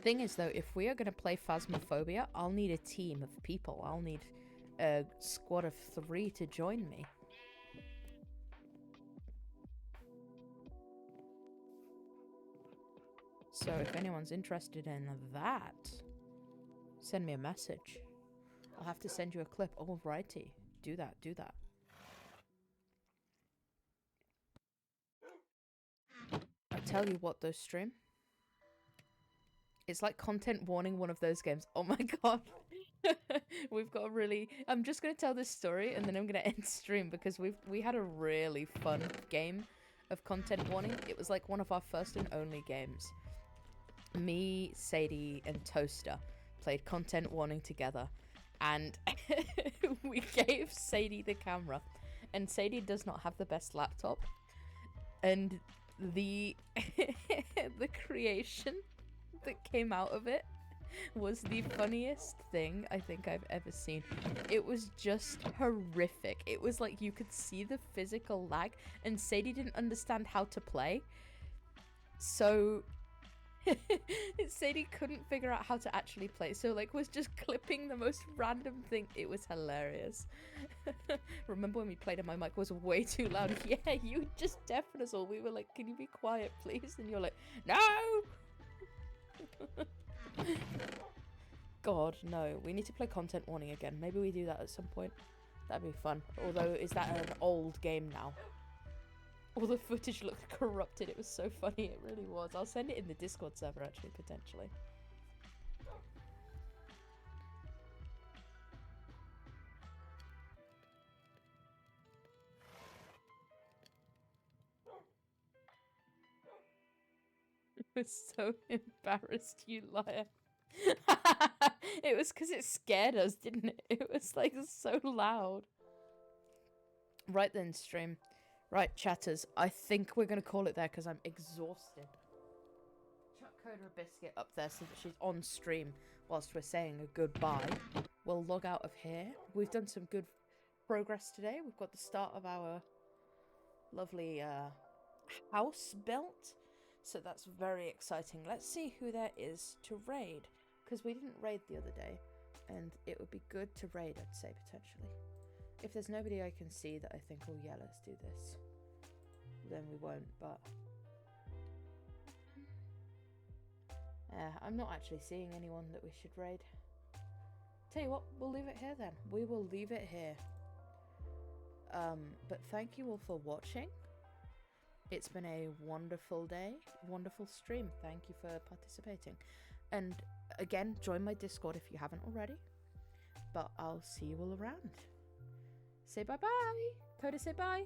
Thing is though, if we are going to play Phasmophobia, I'll need a team of people. I'll need a squad of 3 to join me. So if anyone's interested in that, send me a message. I'll have to send you a clip. Alrighty. Do that, do that. I tell you what though, stream. It's like content warning one of those games. Oh my god. We've got a really... I'm just going to tell this story and then I'm going to end stream because we had a really fun game of content warning. It was like one of our first and only games. Me, Sadie, and Toaster played content warning together. And we gave Sadie the camera. And Sadie does not have the best laptop. And the the creation that came out of it was the funniest thing I think I've ever seen. It was just horrific. It was like you could see the physical lag, and Sadie didn't understand how to play. So Sadie couldn't figure out how to actually play, so like was just clipping the most random thing. It was hilarious. Remember when we played and my mic was way too loud? Yeah, you just deafened us all. We were like, can you be quiet please? And you're like, no. God, no. We need to play content warning again. Maybe we do that at some point. That'd be fun. Although, is that an old game now? All the footage looked corrupted. It was so funny. It really was. I'll send it in the Discord server, actually, potentially. I was so embarrassed, you liar. It was because it scared us, didn't it? It was like so loud. Right then, stream. Right, chatters. I think we're going to call it there because I'm exhausted. Chuck Coda a biscuit up there so that she's on stream whilst we're saying a goodbye. We'll log out of here. We've done some good progress today. We've got the start of our lovely house built. So that's very exciting. Let's see who there is to raid. Because we didn't raid the other day. And it would be good to raid, I'd say, potentially. If there's nobody I can see that I think, oh yeah, let's do this, then we won't, but... I'm not actually seeing anyone that we should raid. Tell you what, we'll leave it here then. We will leave it here. But thank you all for watching. It's been a wonderful day, wonderful stream. Thank you for participating. And again, join my Discord if you haven't already. But I'll see you all around. Say bye-bye. Coda, say bye.